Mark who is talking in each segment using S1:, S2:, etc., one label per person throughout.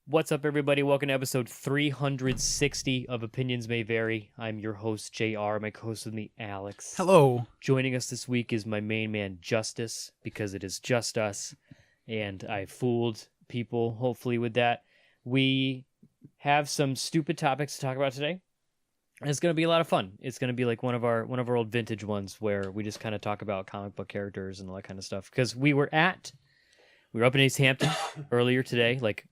S1: What's up, everybody? Welcome to episode 360 of Opinions May Vary. I'm your host, JR. My co-host with me, Alex.
S2: Hello.
S1: Joining us this week is my main man, Justice, because it is just us, and I fooled people, hopefully, with that. We have some stupid topics to talk about today, and it's going to be a lot of fun. It's going to be like one of our old vintage ones where we just kind of talk about comic book characters and all that kind of stuff, because we were up in East Hampton earlier today, like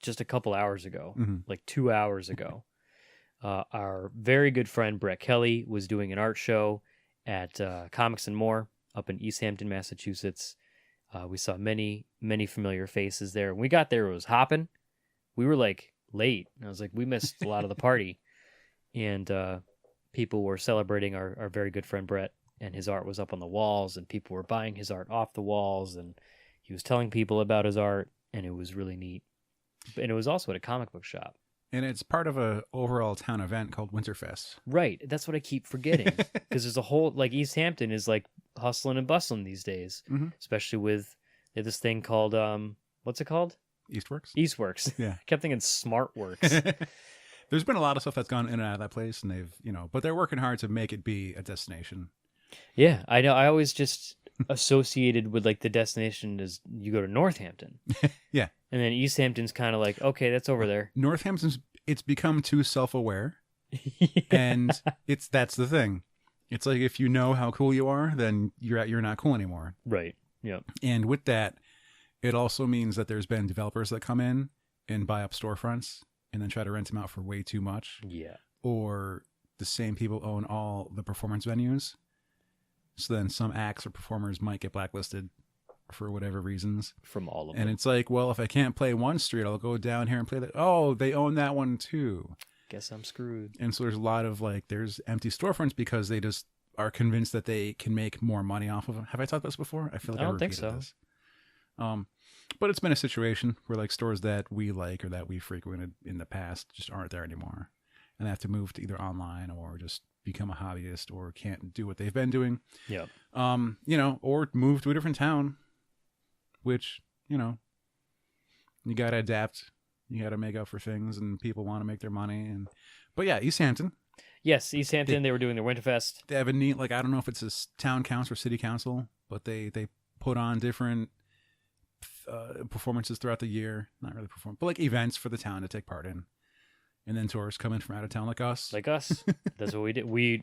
S1: just a couple hours ago, like 2 hours ago. Our very good friend Brett Kelly was doing an art show at Comics and More up in East Hampton, Massachusetts. We saw many familiar faces there. When we got there, it was hopping. We were like late. I was like, we missed a lot of the party. And people were celebrating our very good friend Brett, and his art was up on the walls, and people were buying his art off the walls, and he was telling people about his art, and it was really neat. And it was also at a comic book shop.
S2: And it's part of a overall town event called Winterfest.
S1: Right. That's what I keep forgetting. Because there's a whole, like, East Hampton is like hustling and bustling these days. Especially with this thing called, what's it called?
S2: Eastworks?
S1: Eastworks.
S2: Yeah.
S1: I kept thinking Smartworks.
S2: There's been a lot of stuff that's gone in and out of that place, and they've, but they're working hard to make it be a destination.
S1: Yeah, I know. I always just associated with, like, the destination as you go to Northampton.
S2: Yeah.
S1: And then East Hampton's kind of like, okay, that's over there.
S2: Northampton's, it's become too self-aware.
S1: Yeah.
S2: And that's the thing. It's like, if you know how cool you are, then you're not cool anymore.
S1: Right. Yep.
S2: And with that, it also means that there's been developers that come in and buy up storefronts and then try to rent them out for way too much.
S1: Yeah.
S2: Or the same people own all the performance venues. So then some acts or performers might get blacklisted for whatever reasons.
S1: From all of them.
S2: And it's like, well, if I can't play one street, I'll go down here and play that. Oh, they own that one too.
S1: Guess I'm screwed.
S2: And so there's a lot of there's empty storefronts because they just are convinced that they can make more money off of them. Have I talked about this before? I feel like I
S1: don't think
S2: repeated
S1: so.
S2: this. But it's been a situation where like stores that we like or that we frequented in the past just aren't there anymore. And they have to move to either online or just become a hobbyist or can't do what they've been doing.
S1: Yeah.
S2: Or move to a different town, which, you got to adapt. You got to make up for things, and people want to make their money. But yeah, East Hampton.
S1: Yes, East Hampton, they were doing their Winterfest.
S2: They have a neat, I don't know if it's a town council or city council, but they put on different performances throughout the year. Not really but like events for the town to take part in. And then tourists come in from out of town like us.
S1: Like us. That's what we did.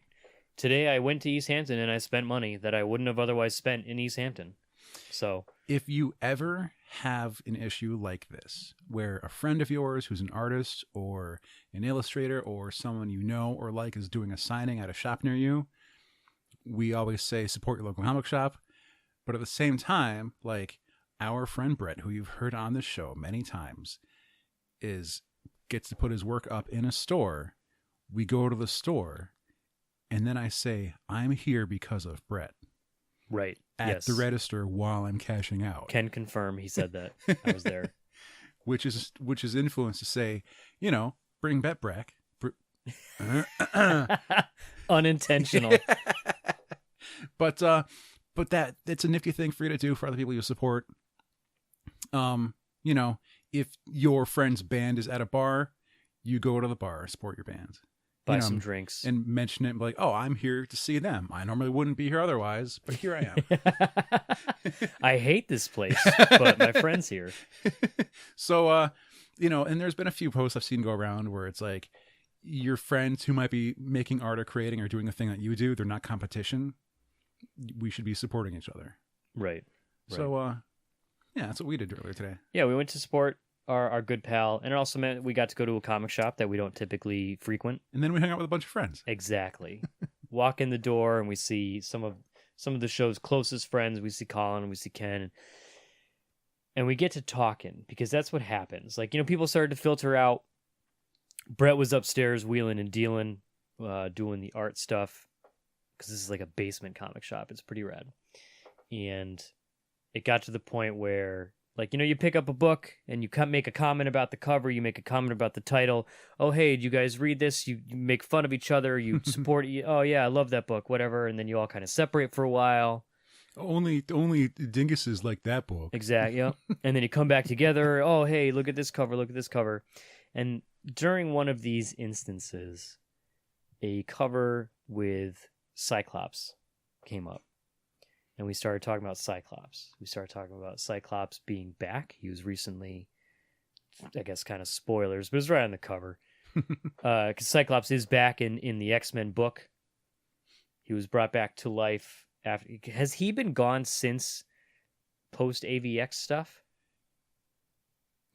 S1: Today I went to East Hampton and I spent money that I wouldn't have otherwise spent in East Hampton. So
S2: if you ever have an issue like this, where a friend of yours who's an artist or an illustrator or someone you know or like is doing a signing at a shop near you, we always say support your local comic shop. But at the same time, like our friend Brett, who you've heard on this show many times, gets to put his work up in a store. We go to the store, and then I say, I'm here because of Brett.
S1: Right.
S2: At the register while I'm cashing out.
S1: Can confirm he said that. I was there.
S2: which is influence to say, bring Bet back.
S1: Unintentional.
S2: But it's a nifty thing for you to do for other people you support. If your friend's band is at a bar, you go to the bar, support your band.
S1: Buy some drinks.
S2: And mention it like, oh, I'm here to see them. I normally wouldn't be here otherwise, but here I am.
S1: I hate this place, but my friend's here.
S2: So, and there's been a few posts I've seen go around where it's like, your friends who might be making art or creating or doing the thing that you do, they're not competition. We should be supporting each other.
S1: Right.
S2: So, yeah, that's what we did earlier today.
S1: Yeah, we went to support our good pal, and it also meant we got to go to a comic shop that we don't typically frequent.
S2: And then we hung out with a bunch of friends.
S1: Exactly. Walk in the door, and we see some of the show's closest friends. We see Colin, and we see Ken, and we get to talking, because that's what happens. Like, people started to filter out. Brett was upstairs wheeling and dealing, doing the art stuff, because this is like a basement comic shop. It's pretty rad. And it got to the point where, like, you pick up a book and you make a comment about the cover, you make a comment about the title. Oh, hey, do you guys read this? You make fun of each other, you support, oh yeah, I love that book, whatever. And then you all kind of separate for a while.
S2: Only dinguses like that book.
S1: Exactly. Yep. And then you come back together. Oh, hey, look at this cover. Look at this cover. And during one of these instances, a cover with Cyclops came up. And we started talking about Cyclops. We started talking about Cyclops being back. He was recently, I guess, kind of spoilers, but it was right on the cover. Because Cyclops is back in the X-Men book. He was brought back to life after. Has he been gone since post AVX stuff?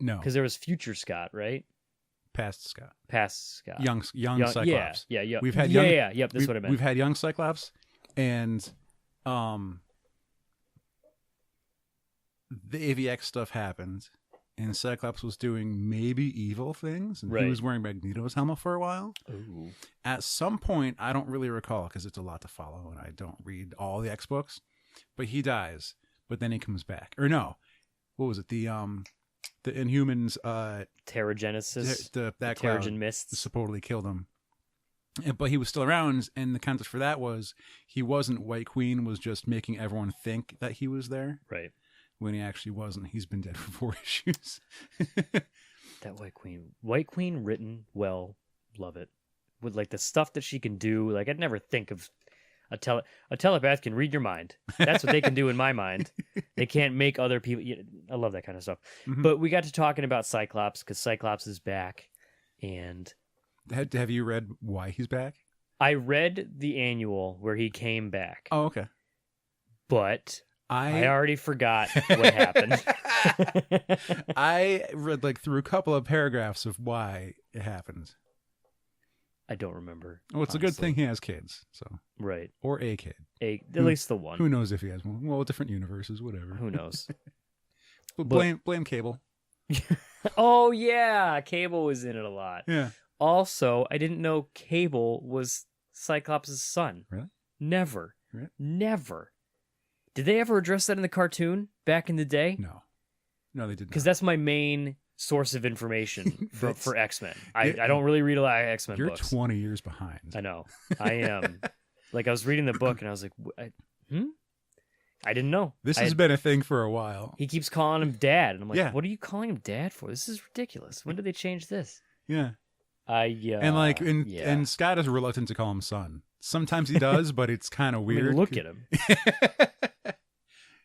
S2: No,
S1: Because there was Future Scott, right?
S2: past Scott,
S1: Past Scott,
S2: young Cyclops.
S1: Yeah.
S2: We've had
S1: Yep. That's what I meant.
S2: We've had young Cyclops, and the AVX stuff happened, and Cyclops was doing maybe evil things, and
S1: Right.
S2: he was wearing Magneto's helmet for a while.
S1: Ooh.
S2: At some point, I don't really recall because it's a lot to follow, and I don't read all the X books. But he dies, but then he comes back. Or no, what was it? The Inhumans,
S1: Terrigenesis,
S2: that
S1: Terrigen
S2: cloud
S1: Mists.
S2: supposedly killed him. But he was still around, and the context for that was he wasn't White Queen, was just making everyone think that he was there.
S1: Right.
S2: When he actually wasn't. He's been dead for 4 issues.
S1: That White Queen written well, love it. With like the stuff that she can do, like I'd never think of a telepath can read your mind. That's what they can do in my mind. They can't make other people. I love that kind of stuff.
S2: Mhm.
S1: But we got to talking about Cyclops because Cyclops is back, and
S2: Have you read why he's back?
S1: I read the annual where he came back,
S2: Oh, okay.
S1: but I already forgot what happened.
S2: I read like through a couple of paragraphs of why it happened.
S1: I don't remember.
S2: Well, it's a good thing he has kids, so
S1: Right.
S2: or a kid.
S1: At least the one.
S2: Who knows if he has one? Well, different universes, whatever.
S1: Who knows?
S2: But blame Cable.
S1: Oh, yeah. Cable was in it a lot.
S2: Yeah.
S1: Also, I didn't know Cable was Cyclops' son.
S2: Really?
S1: Never.
S2: Really?
S1: Never. Did they ever address that in the cartoon back in the day?
S2: No, they did not.
S1: Because that's my main source of information for X-Men. I don't really read a lot of X-Men
S2: You're
S1: books.
S2: 20 years behind.
S1: I know. I am. Like, I was reading the book, and I was like, I didn't know.
S2: This has been a thing for a while.
S1: He keeps calling him Dad, and I'm like,
S2: Yeah.
S1: what are you calling him Dad for? This is ridiculous. When did they change this?
S2: Yeah.
S1: And
S2: and Scott is reluctant to call him son. Sometimes he does, but it's kind of weird.
S1: look at him.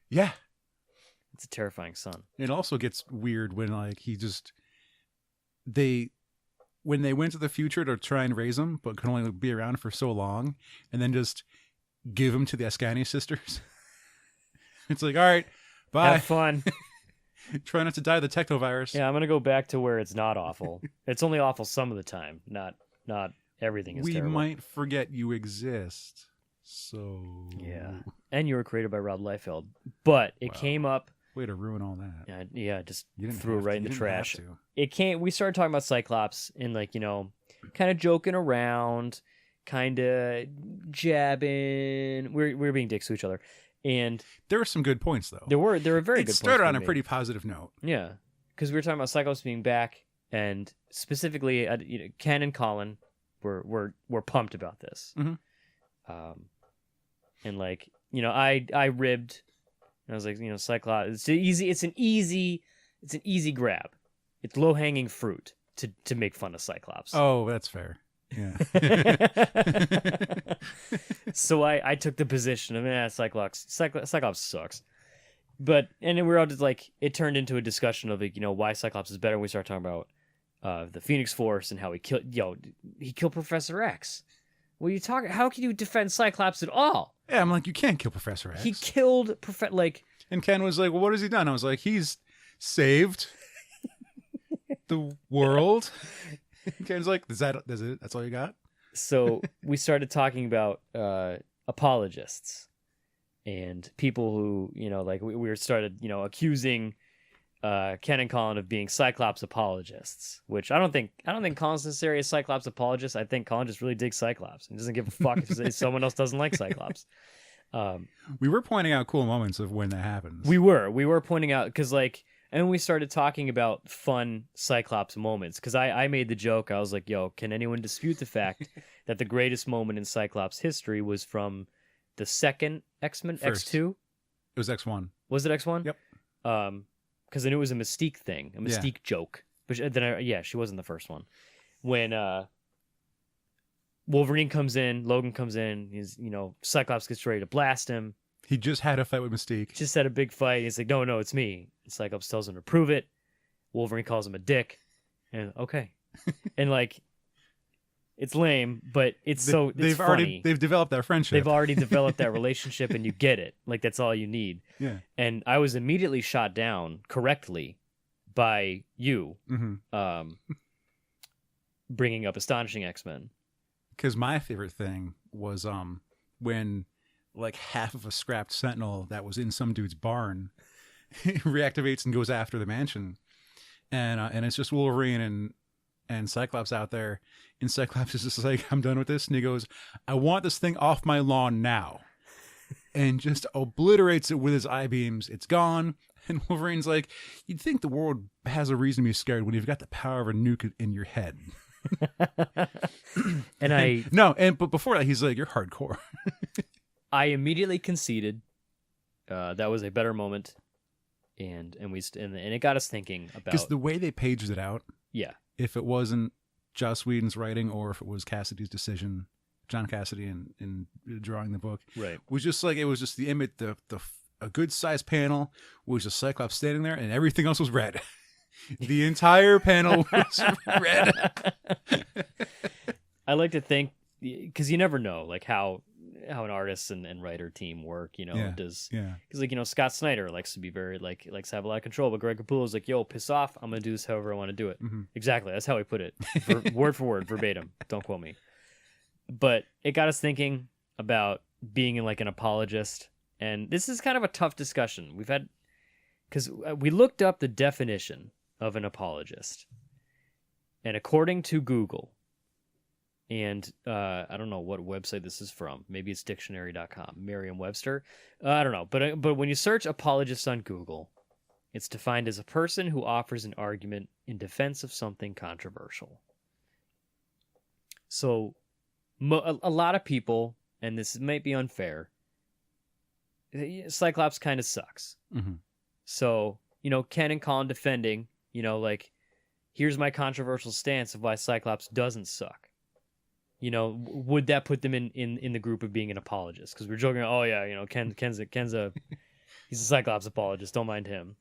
S2: Yeah.
S1: It's a terrifying son.
S2: It also gets weird when like when they went to the future to try and raise him, but could only be around for so long, and then just give him to the Ascani sisters. It's like, all right, bye.
S1: Have fun.
S2: Try not to die of the technovirus.
S1: Yeah, I'm gonna go back to where it's not awful. It's only awful some of the time. Not everything is
S2: we
S1: terrible.
S2: might forget you exist. So
S1: Yeah. And you were created by Rob Liefeld. But it came up.
S2: Way to ruin all that.
S1: Just
S2: You didn't
S1: threw it
S2: have
S1: right
S2: to.
S1: in
S2: You
S1: the
S2: didn't
S1: trash.
S2: have to.
S1: It came. We started talking about Cyclops and kind of joking around, kind of jabbing. We're being dicks to each other, and
S2: There were some good points though.
S1: there were very good.
S2: It
S1: points
S2: started on
S1: being
S2: a
S1: made.
S2: pretty positive note.
S1: Yeah, because we were talking about Cyclops being back, and specifically, Ken and Colin were pumped about this.
S2: Mhm.
S1: And I ribbed. And I was like, Cyclops. It's an easy grab. It's low hanging fruit to make fun of Cyclops.
S2: Oh, that's fair. Yeah.
S1: So I took the position of Cyclops sucks. And then we were all just like, it turned into a discussion of why Cyclops is better. And we started talking about the Phoenix Force and how he killed Professor X. What are you talking? How can you defend Cyclops at all?
S2: Yeah, I'm like, you can't kill Professor X.
S1: He killed
S2: And Ken was like, well, what has he done? I was like, he's saved the world. Ken's like, that's it? That's all you got?
S1: So we started talking about apologists and people who, we started, accusing Ken and Colin of being Cyclops apologists, which I don't think Colin's necessarily a Cyclops apologist. I think Colin just really digs Cyclops and doesn't give a fuck if someone else doesn't like Cyclops.
S2: We were pointing out cool moments of when that happens.
S1: We were pointing out because and we started talking about fun Cyclops moments because I made the joke. I was like, yo, can anyone dispute the fact that the greatest moment in Cyclops history was from the second X-Men,
S2: First.
S1: X2?
S2: It was X1.
S1: Was it X1?
S2: Yep.
S1: Because I knew it was a Mystique thing, a Mystique joke. But then she wasn't the first one. When Wolverine comes in, Logan comes in, Cyclops gets ready to blast him.
S2: He just had a fight with Mystique.
S1: Just had a big fight. He's like, no, it's me. And Cyclops tells him to prove it. Wolverine calls him a dick. And okay. And like, it's lame, but it's funny.
S2: They've developed that friendship.
S1: They've already developed that relationship, and you get it. Like, that's all you need.
S2: Yeah.
S1: And I was immediately shot down correctly by you, bringing up Astonishing X-Men.
S2: Because my favorite thing was when like half of a scrapped Sentinel that was in some dude's barn reactivates and goes after the mansion, and it's just Wolverine and Cyclops out there, and Cyclops is just like, I'm done with this, and he goes, I want this thing off my lawn now, and just obliterates it with his I-beams. It's gone. And Wolverine's like, you'd think the world has a reason to be scared when you've got the power of a nuke in your head. But before that, he's like, you're hardcore.
S1: I immediately conceded. That was a better moment, and it got us thinking about,
S2: because the way they paged it out.
S1: Yeah.
S2: If it wasn't Joss Whedon's writing, or if it was Cassidy's decision, John Cassidy in drawing the book,
S1: right,
S2: was just like, it was just the image, a good sized panel was just Cyclops standing there, and everything else was red. The entire panel was red.
S1: I like to think, because you never know, like how an artist and writer team work, because like, Scott Snyder likes to be very likes to have a lot of control, but Greg Capullo's like, yo, piss off, I'm gonna do this however I want to do it. Exactly, that's how he put it, word for word, verbatim, don't quote me. But it got us thinking about being like an apologist, and this is kind of a tough discussion we've had, because we looked up the definition of an apologist, and according to Google, and I don't know what website this is from, maybe it's dictionary.com, Merriam-Webster, I don't know, but when you search apologist on Google, it's defined as a person who offers an argument in defense of something controversial. So a lot of people, and this might be unfair, Cyclops kind of sucks. So Ken and Colin defending, like, here's my controversial stance of why Cyclops doesn't suck. Would that put them in the group of being an apologist? Because we're joking, oh yeah, Ken's he's a Cyclops apologist, don't mind him.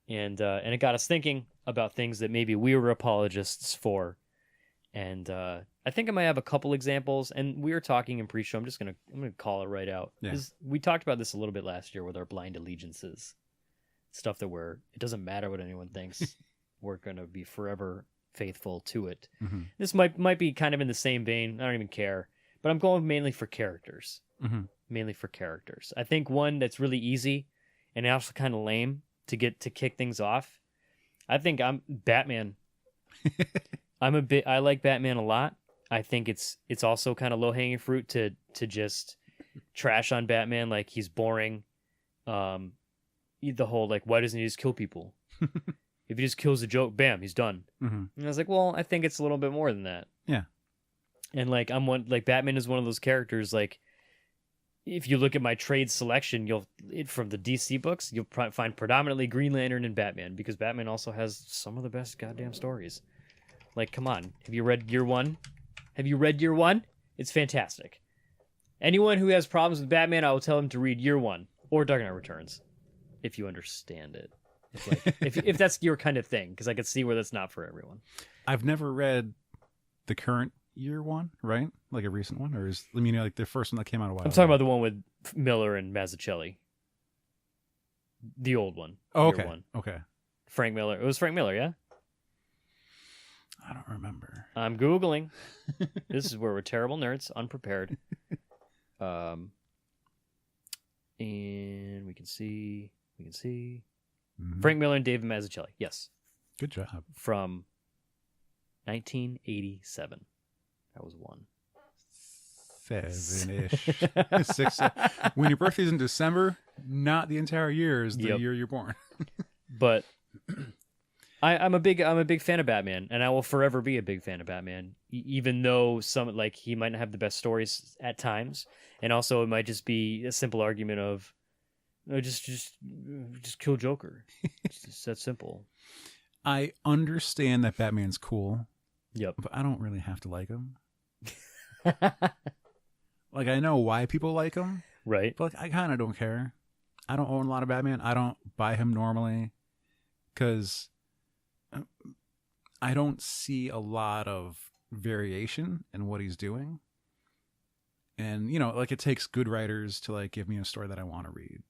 S1: And it got us thinking about things that maybe we were apologists for. And I think I might have a couple examples. And we were talking in pre-show. I'm gonna call it right out.
S2: Yeah.
S1: We talked about this a little bit last year with our blind allegiances, stuff that it doesn't matter what anyone thinks. We're gonna be forever faithful to it. This might be kind of in the same vein. I don't even care, but I'm going mainly for characters. Mainly for characters. I think one that's really easy and also kind of lame to kick things off. I think I'm Batman. I like Batman a lot. I think it's also kind of low hanging fruit to just trash on Batman, like he's boring. The whole like, why doesn't he just kill people? If he just kills a joke, bam, he's done. And I was like, well, I think it's a little bit more than that.
S2: Yeah.
S1: And like Batman is one of those characters. Like, if you look at my trade selection, from the DC books, you'll find predominantly Green Lantern and Batman, because Batman also has some of the best goddamn stories. Like, come on, have you read Year One? It's fantastic. Anyone who has problems with Batman, I will tell him to read Year One or Dark Knight Returns, if you understand it. If that's your kind of thing, because I could see where that's not for everyone.
S2: I've never read the current Year One, right? Like a recent one, or like the first one that came out a while
S1: I'm talking about the one with Miller and Mazzucchelli. The old one.
S2: Oh, okay.
S1: Year One.
S2: Okay.
S1: Frank Miller. It was Frank Miller, yeah?
S2: I don't remember.
S1: I'm Googling. This is where we're terrible nerds, unprepared. And we can see. Frank Miller and David Mazzucchelli. Yes.
S2: Good job.
S1: From 1987. That was one.
S2: 7-ish. 6. When your birthday's in December, not the entire year is the year you're born.
S1: But I'm a big fan of Batman, and I will forever be a big fan of Batman, even though he might not have the best stories at times, and also it might just be a simple argument of No, just kill Joker. It's just that simple.
S2: I understand that Batman's cool.
S1: Yep.
S2: But I don't really have to like him. Like, I know why people like him.
S1: Right.
S2: But like, I kind of don't care. I don't own a lot of Batman. I don't buy him normally because I don't see a lot of variation in what he's doing. And, you know, like, it takes good writers to, like, give me a story that I want to read.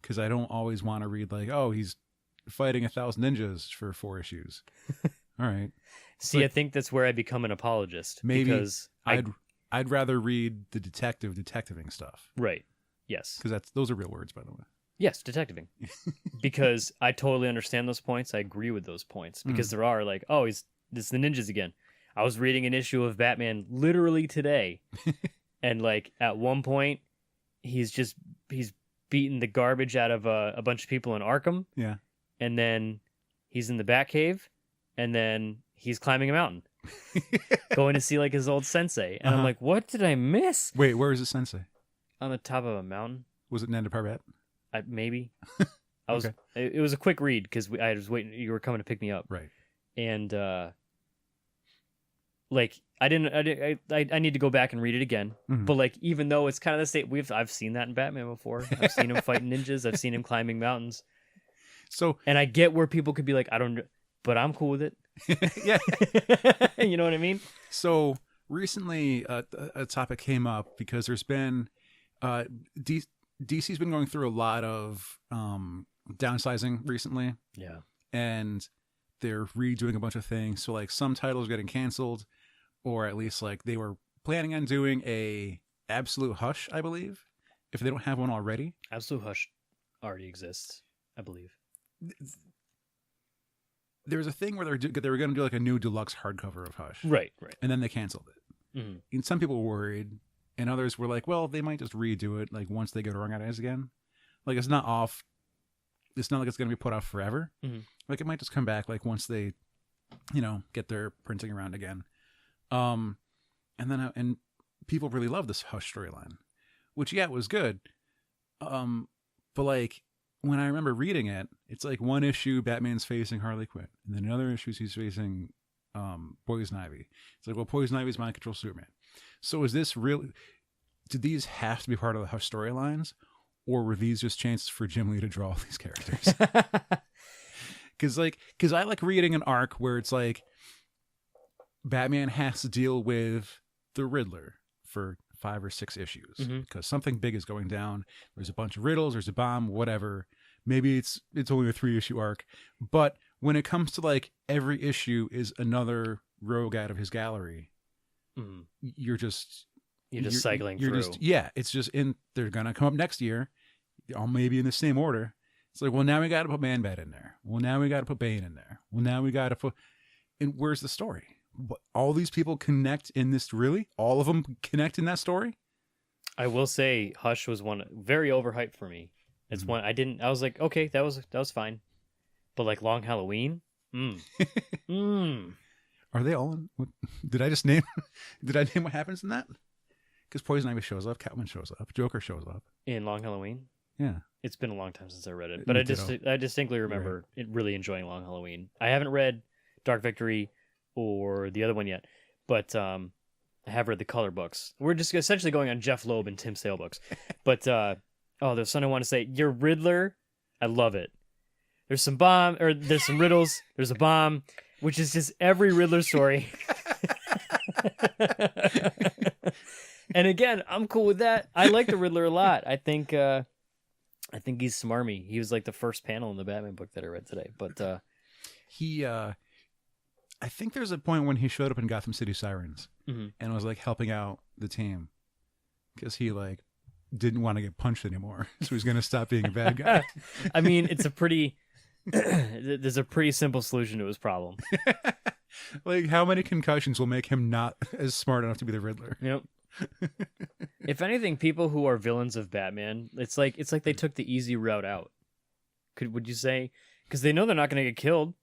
S2: Because I don't always want to read, like, oh, he's fighting 1,000 ninjas for 4 issues. All right.
S1: See, I think that's where I become an apologist.
S2: Maybe
S1: because
S2: I'd rather read the detectiving stuff.
S1: Right. Yes.
S2: Because those are real words, by the way.
S1: Yes, detectiving. Because I totally understand those points. I agree with those points. Because there are like, oh, it's the ninjas again. I was reading an issue of Batman literally today. And like at one point, he's beating the garbage out of a bunch of people in Arkham.
S2: Yeah.
S1: And then he's in the Batcave. And then he's climbing a mountain. Going to see like his old sensei. And I'm like, what did I miss?
S2: Wait, where is the sensei?
S1: On the top of a mountain.
S2: Was it Nanda Parbat?
S1: Maybe. I was.
S2: Okay.
S1: It was a quick read because I was waiting. You were coming to pick me up,
S2: Right?
S1: And like I need to go back and read it again.
S2: Mm-hmm.
S1: But like even though it's kind of the same, I've seen that in Batman before. I've seen him fighting ninjas. I've seen him climbing mountains.
S2: So,
S1: and I get where people could be like, I don't, but I'm cool with it.
S2: Yeah.
S1: You know what I mean?
S2: So recently, a topic came up because there's been DC's been going through a lot of downsizing recently.
S1: Yeah.
S2: And they're redoing a bunch of things. So like some titles are getting canceled, or at least like they were planning on doing a Absolute Hush, I believe, if they don't have one already.
S1: Absolute Hush already exists, I believe.
S2: There was a thing where they were going to do like a new deluxe hardcover of Hush.
S1: Right.
S2: And then they canceled it.
S1: Mm-hmm.
S2: And some people were worried, and others were like, well, they might just redo it like once they get organized again. Like it's not off. It's not like it's going to be put off forever.
S1: Mm-hmm.
S2: Like it might just come back like once they, you know, get their printing around again. And then people really love this Hush storyline, which it was good. But like when I remember reading it, it's like one issue Batman's facing Harley Quinn, and then another issue he's facing Poison Ivy. It's like, well, Poison Ivy's mind controls Superman. So is this really? Did these have to be part of the Hush storylines, or were these just chances for Jim Lee to draw all these characters? Because I like reading an arc where it's like Batman has to deal with the Riddler for 5 or 6 issues because something big is going down. There's a bunch of riddles, there's a bomb, whatever. Maybe it's only a 3-issue arc, but when it comes to like every issue is another rogue out of his gallery, you're just
S1: cycling through.
S2: It's just they're gonna come up next year, all maybe in the same order. It's like, well, now we got to put Man-Bat in there. Well, now we got to put Bane in there. Well, now we got to put. And where's the story? All these people connect in this, really? All of them connect in that story?
S1: I will say Hush was one very overhyped for me. It's one I was like, okay, that was fine. But like Long Halloween?
S2: Are they all in? Did I just name what happens in that? Because Poison Ivy shows up, Catwoman shows up, Joker shows up.
S1: In Long Halloween?
S2: Yeah.
S1: It's been a long time since I read it. But I distinctly remember really enjoying Long Halloween. I haven't read Dark Victory or the other one yet, but I have read the color books. We're just essentially going on Jeff Loeb and Tim Sale books. But there's something I want to say. Your Riddler, I love it. There's some riddles, there's a bomb, which is just every Riddler story. And again, I'm cool with that. I like the Riddler a lot. I think he's smarmy. He was like the first panel in the Batman book that I read today. But
S2: I think there's a point when he showed up in Gotham City Sirens and was like helping out the team because he like didn't want to get punched anymore, so he's gonna stop being a bad guy.
S1: I mean, there's a pretty simple solution to his problem.
S2: Like, how many concussions will make him not as smart enough to be the Riddler?
S1: Yep. If anything, people who are villains of Batman, it's like they took the easy route out. Would you say? Because they know they're not going to get killed.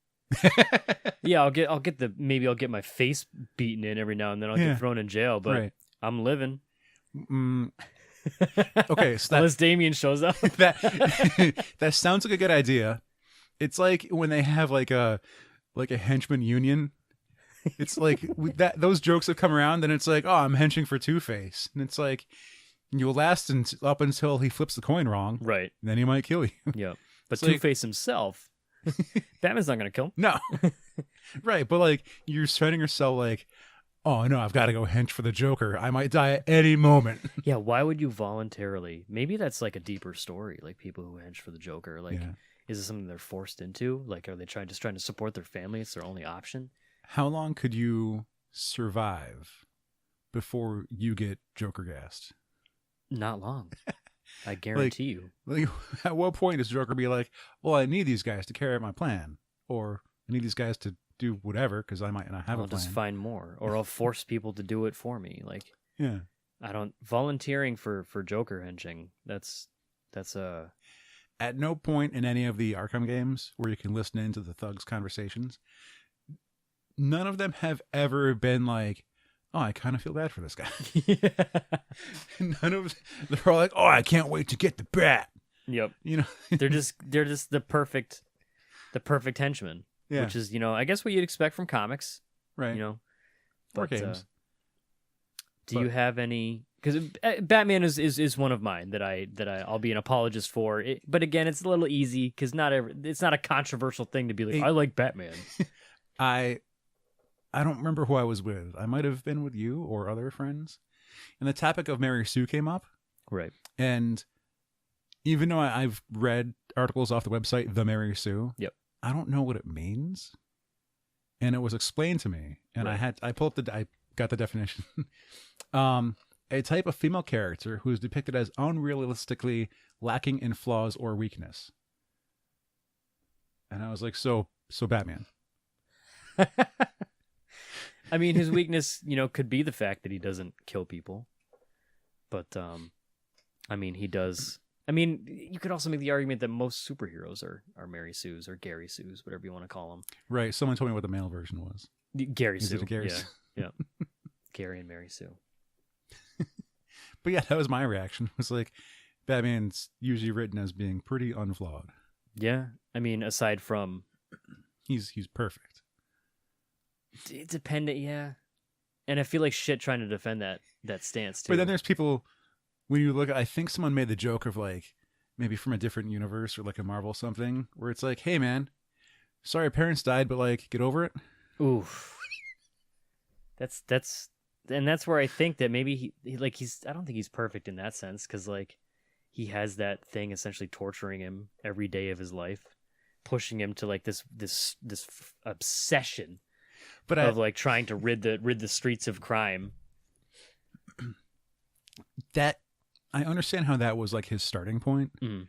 S1: Yeah, I'll get my face beaten in every now and then. I'll get thrown in jail, but I'm living.
S2: Okay, so
S1: Unless Damien shows up.
S2: that sounds like a good idea. It's like when they have like a henchman union. It's like that those jokes have come around, and it's like, oh, I'm henching for Two-Face, and it's like you'll last up until he flips the coin wrong,
S1: Right.
S2: and then he might kill you.
S1: Yep. But
S2: It's like-
S1: Two-Face himself, Batman's not going to kill him.
S2: No, right? But like you're setting yourself like, oh no, I've got to go hench for the Joker. I might die at any moment.
S1: Yeah, why would you voluntarily? Maybe that's like a deeper story, like people who hench for the Joker. Like,
S2: Yeah.
S1: is it something they're forced into? Like, are they trying to support their family? It's their only option.
S2: How long could you survive before you get Joker gassed?
S1: Not long. I guarantee you.
S2: Like, at what point does Joker be like, well, I need these guys to carry out my plan, or I need these guys to do whatever because I might not have
S1: I'll
S2: a plan.
S1: just find more, or I'll force people to do it for me. Like,
S2: Yeah.
S1: I don't volunteering for Joker henching. That's a
S2: At no point in any of the Arkham games where you can listen into the thugs' conversations, none of them have ever been like, oh, I kind of feel bad for this guy. None of they're all like, oh, I can't wait to get the bat.
S1: Yep.
S2: You know,
S1: they're just the perfect henchman.
S2: yeah,
S1: Which is, I guess what you'd expect from comics.
S2: right.
S1: Or
S2: Or games.
S1: Do you have any? Because Batman is one of mine that I'll be an apologist for. But again, it's a little easy because it's not a controversial thing to be like, I like Batman.
S2: I don't remember who I was with. I might have been with you or other friends, and the topic of Mary Sue came up.
S1: Right.
S2: And even though I've read articles off the website, The Mary Sue,
S1: Yep.
S2: I don't know what it means. And it was explained to me, and
S1: Right.
S2: I got the definition. A type of female character who is depicted as unrealistically lacking in flaws or weakness. And I was like, so Batman.
S1: I mean, his weakness, could be the fact that he doesn't kill people. But, I mean, he does. I mean, you could also make the argument that most superheroes are Mary Sue's or Gary Sue's, whatever you want to call them.
S2: Right. Someone told me what the male version was.
S1: Gary
S2: Is
S1: Sue.
S2: it a Gary
S1: yeah.
S2: Sue?
S1: Yeah. Gary and Mary Sue.
S2: But yeah, that was my reaction. It was like, Batman's usually written as being pretty unflawed.
S1: Yeah. I mean, aside from...
S2: He's perfect.
S1: It depended, yeah. And I feel like shit trying to defend that stance, too.
S2: But then there's people, when you look, I think someone made the joke of like, maybe from a different universe or like a Marvel something, where it's like, hey man, sorry parents died, but like, get over it.
S1: Oof. That's where I think that maybe I don't think he's perfect in that sense, because like he has that thing essentially torturing him every day of his life, pushing him to like this obsession
S2: But
S1: of like trying to rid the streets of crime.
S2: that I understand how that was like his starting point.
S1: Mm.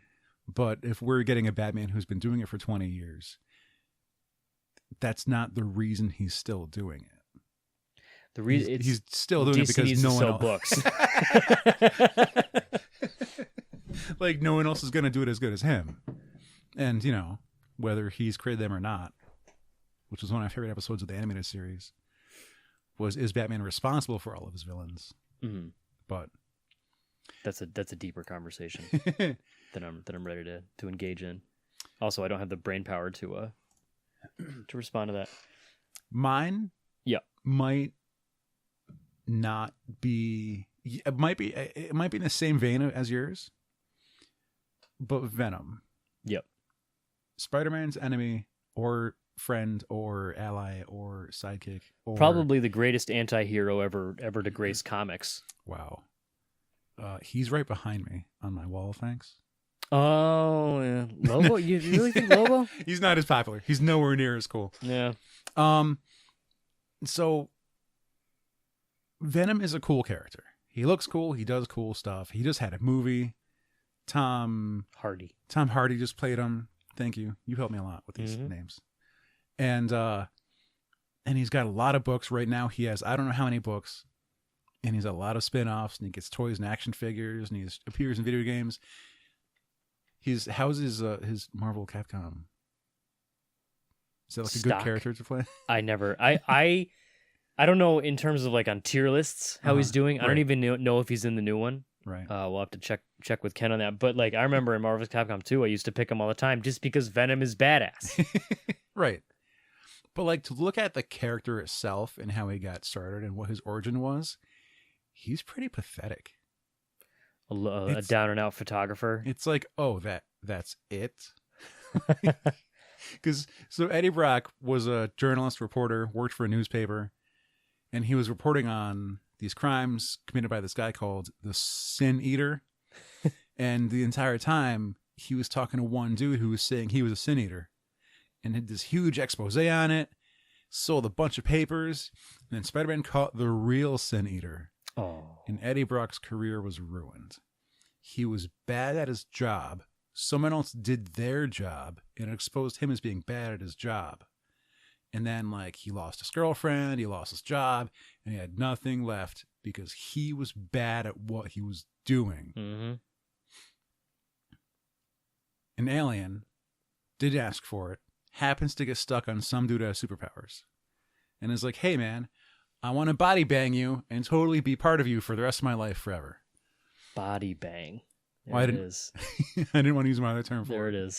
S2: But if we're getting a Batman who's been doing it for 20 years, that's not the reason he's still doing it.
S1: The reason
S2: He's still doing it
S1: DC
S2: because
S1: needs
S2: no
S1: to
S2: one
S1: sell
S2: else,
S1: books.
S2: like no one else is going to do it as good as him. And whether he's created them or not, which was one of my favorite episodes of the animated series, is Batman responsible for all of his villains?
S1: Mm-hmm.
S2: But
S1: that's a deeper conversation that I'm ready to engage in. Also, I don't have the brain power to respond to that.
S2: Mine,
S1: Yeah.
S2: might not be. It might be in the same vein as yours, but Venom.
S1: Yep.
S2: Spider-Man's enemy or friend or ally or sidekick or
S1: Probably the greatest anti-hero ever to grace comics.
S2: wow. He's right behind me on my wall, thanks.
S1: Oh, yeah. Lobo? You really think Lobo?
S2: He's not as popular. He's nowhere near as cool.
S1: Yeah.
S2: So Venom is a cool character. He looks cool. He does cool stuff. He just had a movie. Tom Hardy just played him. Thank you. You helped me a lot with these names. And he's got a lot of books right now. He has, I don't know how many books, and he's got a lot of spin-offs, and he gets toys and action figures, and he appears in video games. How's his Marvel Capcom? Is that like a good character to play?
S1: I don't know in terms of like on tier lists how he's doing. I don't
S2: right.
S1: even know if he's in the new one.
S2: Right.
S1: We'll have to check with Ken on that. But like I remember in Marvel vs. Capcom 2, I used to pick him all the time just because Venom is badass.
S2: Right. But like to look at the character itself and how he got started and what his origin was, he's pretty pathetic.
S1: A down and out photographer.
S2: It's like, oh, that's it. Because so Eddie Brock was a journalist, reporter, worked for a newspaper, and he was reporting on these crimes committed by this guy called the Sin Eater. And the entire time he was talking to one dude who was saying he was a Sin Eater and had this huge expose on it, sold a bunch of papers, and then Spider-Man caught the real Sin Eater.
S1: Oh.
S2: And Eddie Brock's career was ruined. He was bad at his job. Someone else did their job and it exposed him as being bad at his job. And then, like, he lost his girlfriend, he lost his job, and he had nothing left because he was bad at what he was doing.
S1: Mm-hmm.
S2: An alien did ask for it, happens to get stuck on some dude who has superpowers, and is like, hey, man, I want to body bang you and totally be part of you for the rest of my life forever.
S1: Body bang. There
S2: Well,
S1: it is.
S2: I didn't want to use my other term for
S1: There
S2: it.
S1: it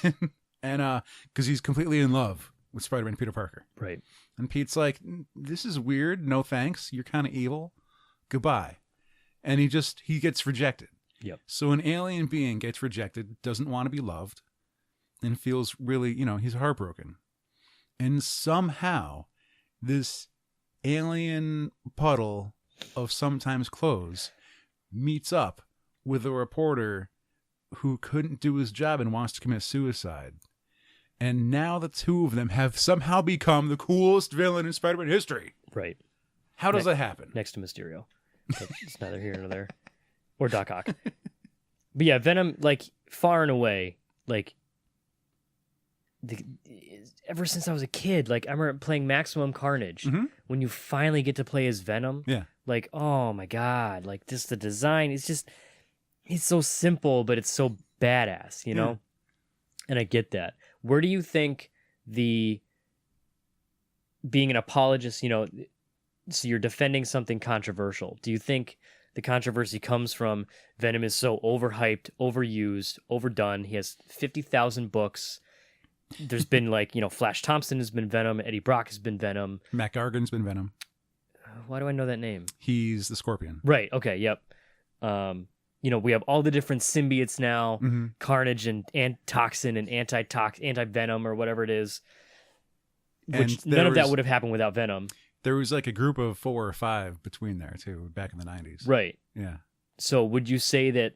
S1: is.
S2: And because he's completely in love with Spider-Man Peter Parker.
S1: Right.
S2: And Pete's like, this is weird. No thanks. You're kind of evil. Goodbye. And he gets rejected.
S1: Yep.
S2: So an alien being gets rejected, doesn't want to be loved, and feels really, he's heartbroken. And somehow this alien puddle of sometimes clothes meets up with a reporter who couldn't do his job and wants to commit suicide. And now the two of them have somehow become the coolest villain in Spider-Man history.
S1: Right.
S2: How does that happen?
S1: Next to Mysterio. But it's neither here nor there. Or Doc Ock. But yeah, Venom, like, far and away, like, ever since I was a kid, like, I remember playing Maximum Carnage.
S2: Mm-hmm.
S1: When you finally get to play as Venom.
S2: Yeah.
S1: Like, oh my God. Like, just the design, it's so simple, but it's so badass, you know? And I get that. Where do you think being an apologist, so you're defending something controversial. Do you think the controversy comes from Venom is so overhyped, overused, overdone? He has 50,000 books. There's been Flash Thompson has been Venom. Eddie Brock has been Venom.
S2: Matt Gargan's been Venom.
S1: Why do I know that name?
S2: He's the Scorpion.
S1: Right. Okay. Yep. We have all the different symbiotes now,
S2: Mm-hmm.
S1: Carnage and Toxin and anti-Venom or whatever it is. Which none of that would have happened without Venom.
S2: There was like a group of 4 or 5 between there too, back in the 90s.
S1: Right.
S2: Yeah.
S1: So would you say that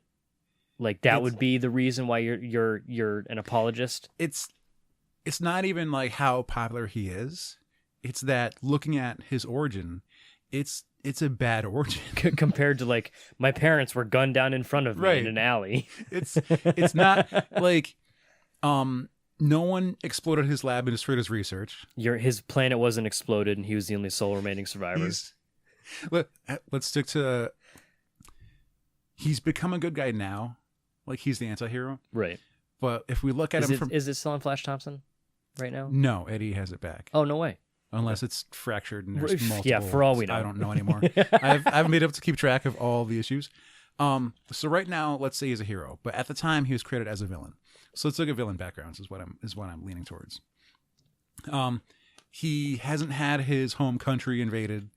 S1: would be the reason why you're an apologist?
S2: It's not even like how popular he is. It's that looking at his origin, it's a bad origin
S1: compared to my parents were gunned down in front of me in an alley.
S2: It's not like no one exploded his lab and destroyed his research.
S1: His planet wasn't exploded, and he was the only sole remaining survivor.
S2: Let's stick to. He's become a good guy now, like he's the anti-hero.
S1: Right.
S2: But if we look at him
S1: is it still on Flash Thompson right now?
S2: No, Eddie has it back.
S1: Oh, no way.
S2: Unless it's fractured and there's multiple.
S1: Yeah, for all we know.
S2: I don't know anymore. I haven't been able to keep track of all the issues. So right now, let's say he's a hero, but at the time he was created as a villain. So let's look at villain backgrounds. Is what I'm leaning towards. He hasn't had his home country invaded.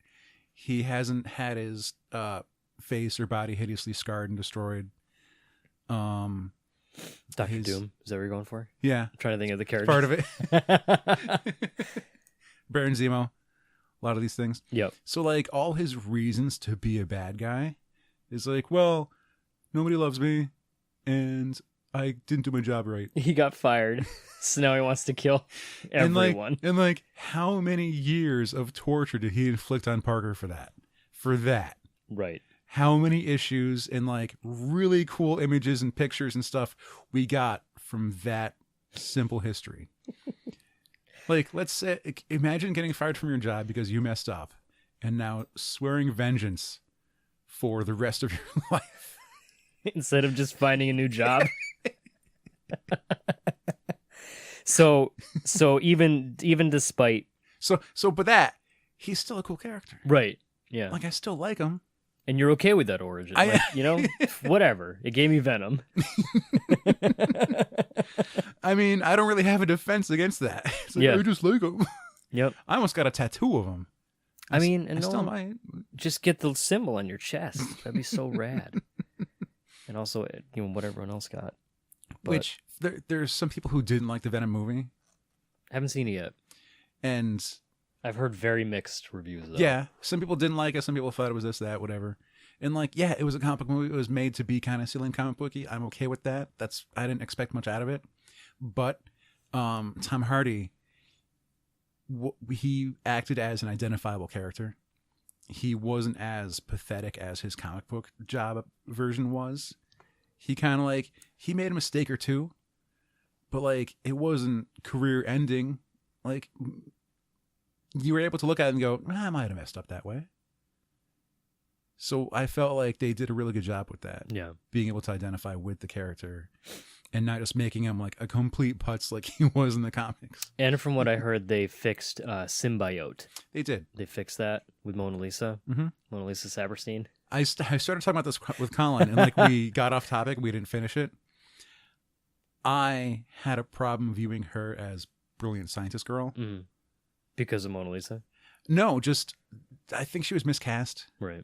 S2: He hasn't had his face or body hideously scarred and destroyed.
S1: Dr. Doom, is that what you're going for?
S2: Yeah,
S1: I'm trying to think of the character.
S2: Part of it. Baron Zemo, a lot of these things.
S1: Yep.
S2: So all his reasons to be a bad guy is well, nobody loves me, and I didn't do my job right.
S1: He got fired, so now he wants to kill everyone.
S2: And how many years of torture did he inflict on Parker for that?
S1: Right. How
S2: many issues and really cool images and pictures and stuff we got from that simple history. Let's say, imagine getting fired from your job because you messed up and now swearing vengeance for the rest of your life.
S1: Instead of just finding a new job. So even despite.
S2: But that, he's still a cool character.
S1: Right. Yeah.
S2: I still like him.
S1: And you're okay with that origin. Like, you know, whatever. It gave me Venom.
S2: I mean, I don't really have a defense against that. It's like,
S1: Yeah.
S2: I just like him.
S1: Yep.
S2: I almost got a tattoo of him.
S1: I mean, and
S2: I
S1: no
S2: still
S1: one-
S2: might.
S1: just get the symbol on your chest. That'd be so rad. And also, you know, what everyone else got. But
S2: Which, there's some people who didn't like the Venom movie.
S1: haven't seen it yet.
S2: And
S1: I've heard very mixed reviews, though.
S2: yeah, some people didn't like it. Some people thought it was this, that, whatever. And like, yeah, it was a comic book movie. It was made to be kind of silly and comic booky. I'm okay with that. I didn't expect much out of it. But Tom Hardy, he acted as an identifiable character. He wasn't as pathetic as his comic book job version was. He kind of like, he made a mistake or two, but like, it wasn't career ending. Like, you were able to look at it and go, I might have messed up that way. So I felt like they did a really good job with that.
S1: Yeah.
S2: Being able to identify with the character and not just making him like a complete putz like he was in the comics.
S1: And from what I heard, they fixed Symbiote.
S2: They did.
S1: They fixed that with Mona Lisa.
S2: Mm-hmm.
S1: Mona Lisa Saperstein.
S2: I started talking about this with Colin, and like we got off topic. We didn't finish it. I had a problem viewing her as brilliant scientist girl.
S1: Mm-hmm. Because of Mona Lisa?
S2: No, just I think she was miscast.
S1: Right.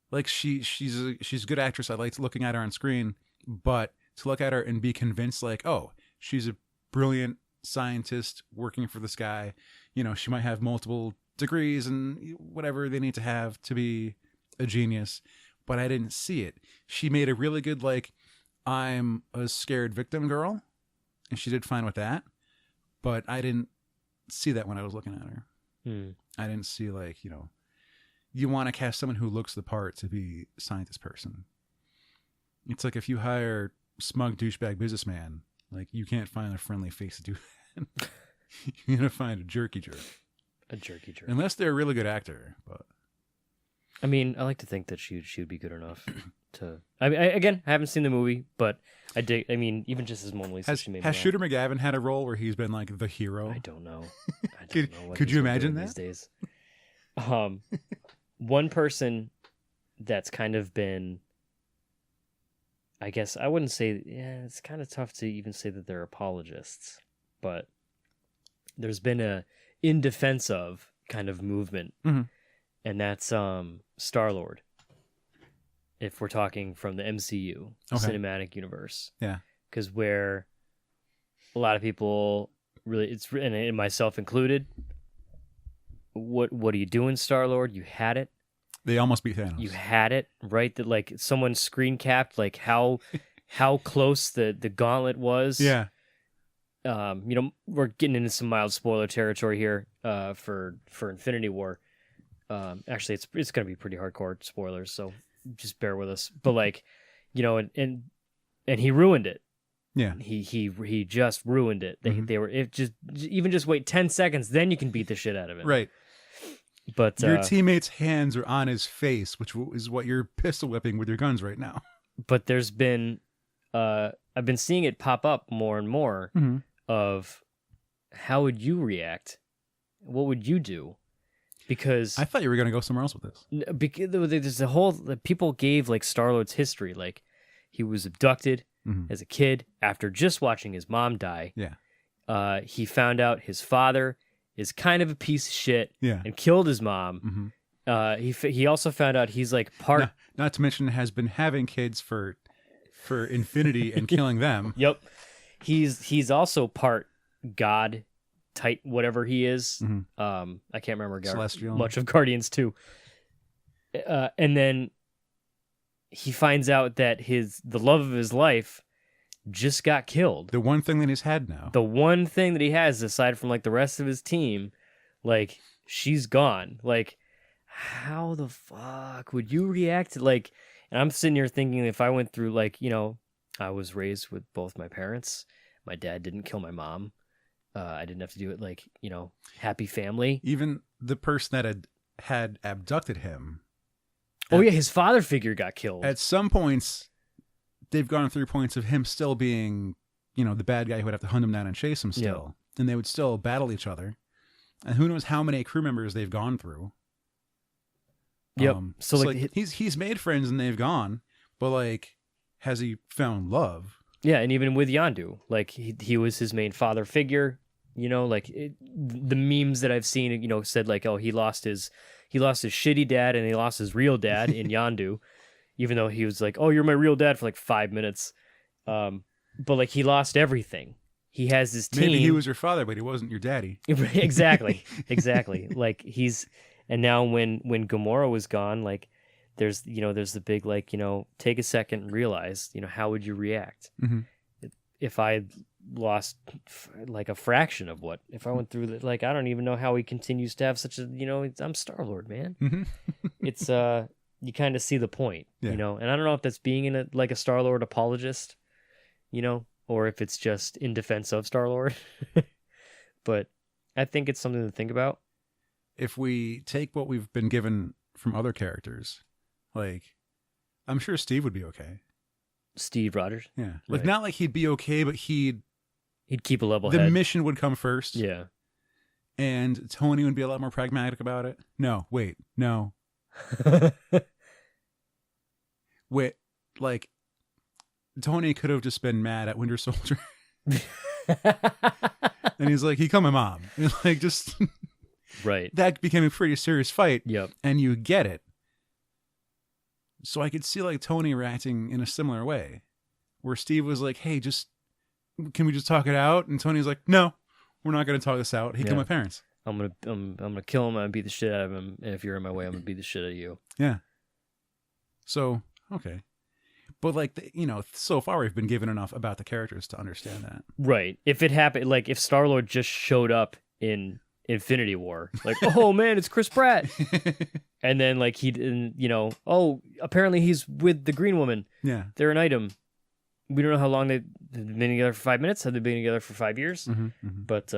S2: Like she's a good actress. I liked looking at her on screen, but to look at her and be convinced like, oh, she's a brilliant scientist working for this guy. You know, she might have multiple degrees and whatever they need to have to be a genius, but I didn't see it. She made a really good like, I'm a scared victim girl, and she did fine with that, but I didn't see that when I was looking at her. I didn't see like, you know, you want to cast someone who looks the part to be a scientist person. It's like if you hire smug douchebag businessman, like you can't find a friendly face to do that. You're gonna find a jerky jerk.
S1: A jerky jerk.
S2: Unless they're a really good actor. But
S1: I mean, I like to think that she would be good enough to. I mean, again, I haven't seen the movie, but I dig. I mean, even just as Mona Lisa, she made me
S2: has
S1: laugh.
S2: Shooter McGavin had a role where he's been like the hero?
S1: I don't know. I don't know what
S2: could
S1: he's
S2: you
S1: been
S2: imagine
S1: doing
S2: that?
S1: these days? One person that's kind of been, I guess I wouldn't say. Yeah, it's kind of tough to even say that they're apologists, but there's been a in defense of kind of movement, and that's Star-Lord. If we're talking from the MCU, cinematic universe,
S2: yeah,
S1: because where a lot of people really, and myself included, what are you doing, Star-Lord? You had it.
S2: They almost beat Thanos.
S1: You had it, right? That like someone screen capped like how close the gauntlet was.
S2: Yeah.
S1: You know, we're getting into some mild spoiler territory here for Infinity War. Actually, it's going to be pretty hardcore spoilers, so just bear with us. But like, you know, and he ruined it.
S2: Yeah.
S1: He just ruined it. They were just wait 10 seconds, then you can beat the shit out of it.
S2: Right.
S1: But
S2: your teammate's hands are on his face, which is what you're pistol whipping with your guns right now.
S1: But there's been I've been seeing it pop up more and more of how would you react? What would you do? Because
S2: I thought you were going to go somewhere else with this.
S1: Because there's a whole people gave like Star-Lord's history, like he was abducted as a kid after just watching his mom die.
S2: Yeah.
S1: He found out his father is kind of a piece of shit and killed his mom. He also found out he's like part.
S2: Not to mention has been having kids for infinity and killing them.
S1: Yep. He's also part God type, whatever he is. I can't remember
S2: Celestial.
S1: Much of Guardians 2. And then he finds out that the love of his life just got killed.
S2: The one thing that he's had now.
S1: The one thing that he has, aside from like the rest of his team, like she's gone. Like, how the fuck would you react? Like, and I'm sitting here thinking, if I went through like, you know, I was raised with both my parents. My dad didn't kill my mom. I didn't have to do it like, you know, happy family.
S2: Even the person that had abducted him.
S1: Oh yeah, his father figure got killed.
S2: At some points, they've gone through points of him still being, you know, the bad guy who would have to hunt him down and chase him still. And they would still battle each other. And who knows how many crew members they've gone through.
S1: Yep. So
S2: So
S1: like,
S2: he's made friends and they've gone, but like, has he found love?
S1: yeah, and even with Yondu, like he was his main father figure. You know, like the memes that I've seen, you know, said like, oh, he lost his shitty dad and he lost his real dad in Yondu, even though he was like, oh, you're my real dad for like 5 minutes. But like he lost everything. He has his team.
S2: Maybe he was your father, but he wasn't your daddy.
S1: Exactly. Like and now when Gamora was gone, like there's the big, like, take a second and realize, how would you react if I lost like a fraction of what, if I went through that, like, I don't even know how he continues to have such a, I'm Star-Lord, man. It's, you kind of see the point, and I don't know if that's being in a Star-Lord apologist, or if it's just in defense of Star-Lord. But I think it's something to think about.
S2: If we take what we've been given from other characters, like, I'm sure Steve would be okay.
S1: Steve Rogers?
S2: Yeah. Like,
S1: right.
S2: Not like he'd be okay, but he'd
S1: keep a level
S2: head.
S1: The
S2: mission would come first.
S1: Yeah.
S2: And Tony would be a lot more pragmatic about it. No, wait, no. Wait, like, Tony could have just been mad at Winter Soldier. And he's like, he killed my mom. And like, just...
S1: Right.
S2: That became a pretty serious fight.
S1: Yep.
S2: And you get it. So I could see like Tony reacting in a similar way, where Steve was like, hey, can we just talk it out? And Tony's like, no, we're not going to talk this out. He killed my parents.
S1: I'm gonna kill him. I'm gonna beat the shit out of him. And if you're in my way, I'm gonna beat the shit out of you.
S2: Yeah. So, okay. But like, so far we've been given enough about the characters to understand that.
S1: Right. If it happened, like if Star-Lord just showed up in Infinity War, like, oh man, it's Chris Pratt. And then like oh, apparently he's with the Green Woman.
S2: Yeah.
S1: They're an item. We don't know how long they've been together for 5 minutes. Have they been together for 5 years? But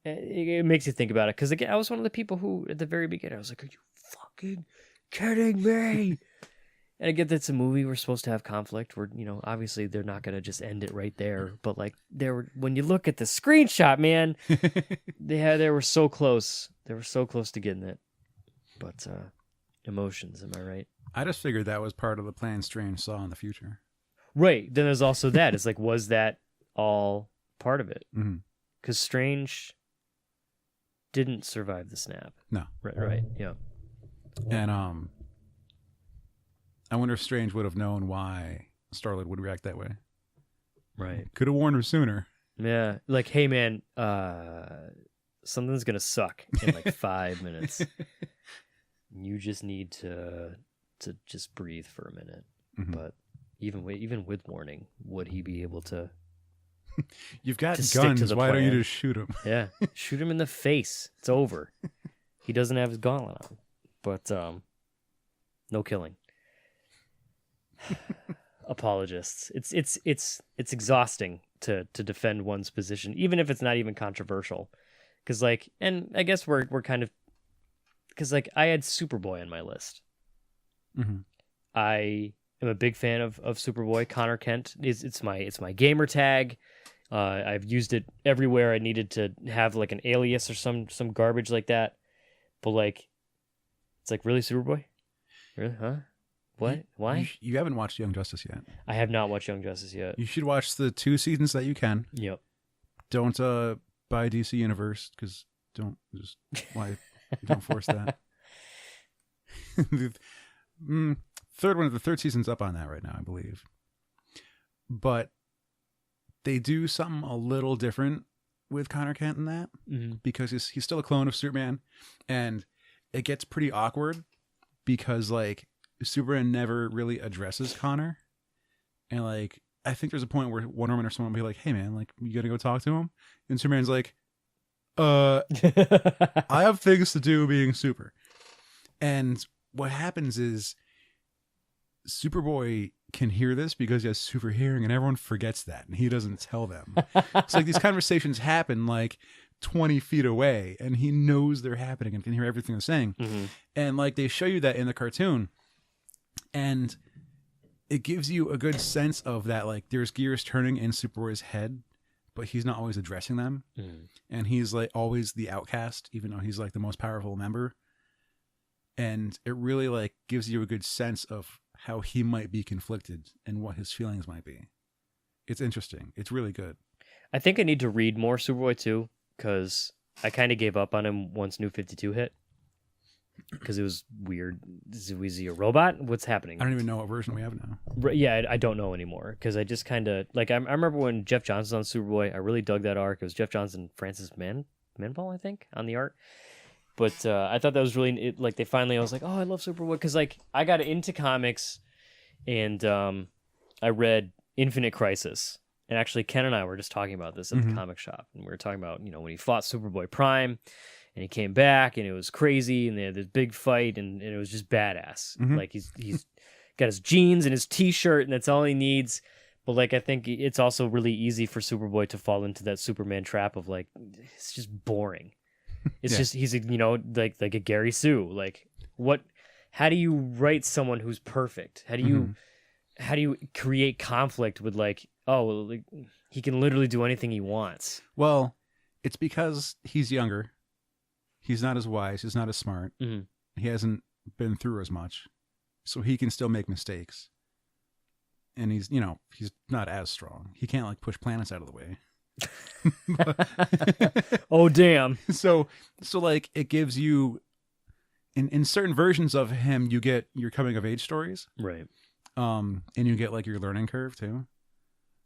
S1: it makes you think about it. Because again, I was one of the people who, at the very beginning, I was like, are you fucking kidding me? And I get that's a movie. We're supposed to have conflict. We're, obviously they're not going to just end it right there. But like, when you look at the screenshot, man, they were so close. They were so close to getting it. But emotions, am I right?
S2: I just figured that was part of the plan Strange saw in the future.
S1: Right. Then there's also that. It's like, was that all part of it? Because Strange didn't survive the snap.
S2: No.
S1: Right. Yeah.
S2: And I wonder if Strange would have known why Star-Lord would react that way.
S1: Right.
S2: Could have warned her sooner.
S1: Yeah. Like, hey man, something's gonna suck in like 5 minutes. You just need to just breathe for a minute. But even with warning, would he be able to?
S2: You've got
S1: to
S2: guns. Why don't you just shoot him?
S1: Yeah, shoot him in the face. It's over. He doesn't have his gauntlet on. But no killing. Apologists. It's exhausting to defend one's position, even if it's not even controversial. Because like, and I guess we're kind of, because like I had Superboy on my list. I am a big fan of Superboy. Connor Kent it's my gamer tag. I've used it everywhere I needed to have like an alias or some garbage like that. But like, it's like, really, Superboy? Really? Huh? What? Why?
S2: You haven't watched Young Justice yet.
S1: I have not watched Young Justice yet.
S2: You should watch the 2 seasons that you can.
S1: Yep.
S2: Don't buy DC Universe, because don't force that. The third season's up on that right now, I believe. But they do something a little different with Connor Kent in that, because he's still a clone of Superman, and it gets pretty awkward because like Superman never really addresses Connor, and like I think there's a point where Wonder Woman or someone will be like, "Hey man, like you gotta go talk to him," and Superman's like, "I have things to do being super," and what happens is Superboy can hear this because he has super hearing, and everyone forgets that, and he doesn't tell them. It's like these conversations happen like 20 feet away, and he knows they're happening and can hear everything they're saying. And like they show you that in the cartoon, and it gives you a good sense of that. Like there's gears turning in Superboy's head, but he's not always addressing them, and he's like always the outcast, even though he's like the most powerful member. and it really like gives you a good sense of how he might be conflicted and what his feelings might be. It's interesting. It's really good.
S1: I think I need to read more Superboy too, because I kind of gave up on him once New 52 hit. Because it was weird. Was he a robot? What's happening?
S2: I don't even know what version we have now.
S1: Yeah, I don't know anymore. Because I just kind of... Like, I remember when Jeff Johns was on Superboy, I really dug that arc. It was Jeff Johns and Francis Manville, I think, on the art. But I thought that was really... like, they finally... I was like, oh, I love Superboy. Because, like, I got into comics, and I read Infinite Crisis. And actually, Ken and I were just talking about this at the comic shop. And we were talking about, when he fought Superboy Prime... And he came back, and it was crazy, and they had this big fight, and it was just badass. Like, he's got his jeans and his T-shirt, and that's all he needs. But, like, I think it's also really easy for Superboy to fall into that Superman trap of, like, it's just boring. It's just, he's, like a Gary Sue. Like, how do you write someone who's perfect? How do you create conflict with, like, like, he can literally do anything he wants?
S2: Well, it's because he's younger. He's not as wise. He's not as smart. He hasn't been through as much. So he can still make mistakes. And he's not as strong. He can't, like, push planets out of the way.
S1: Oh, damn.
S2: So like, it gives you... In certain versions of him, you get your coming-of-age stories.
S1: Right.
S2: And you get, like, your learning curve, too.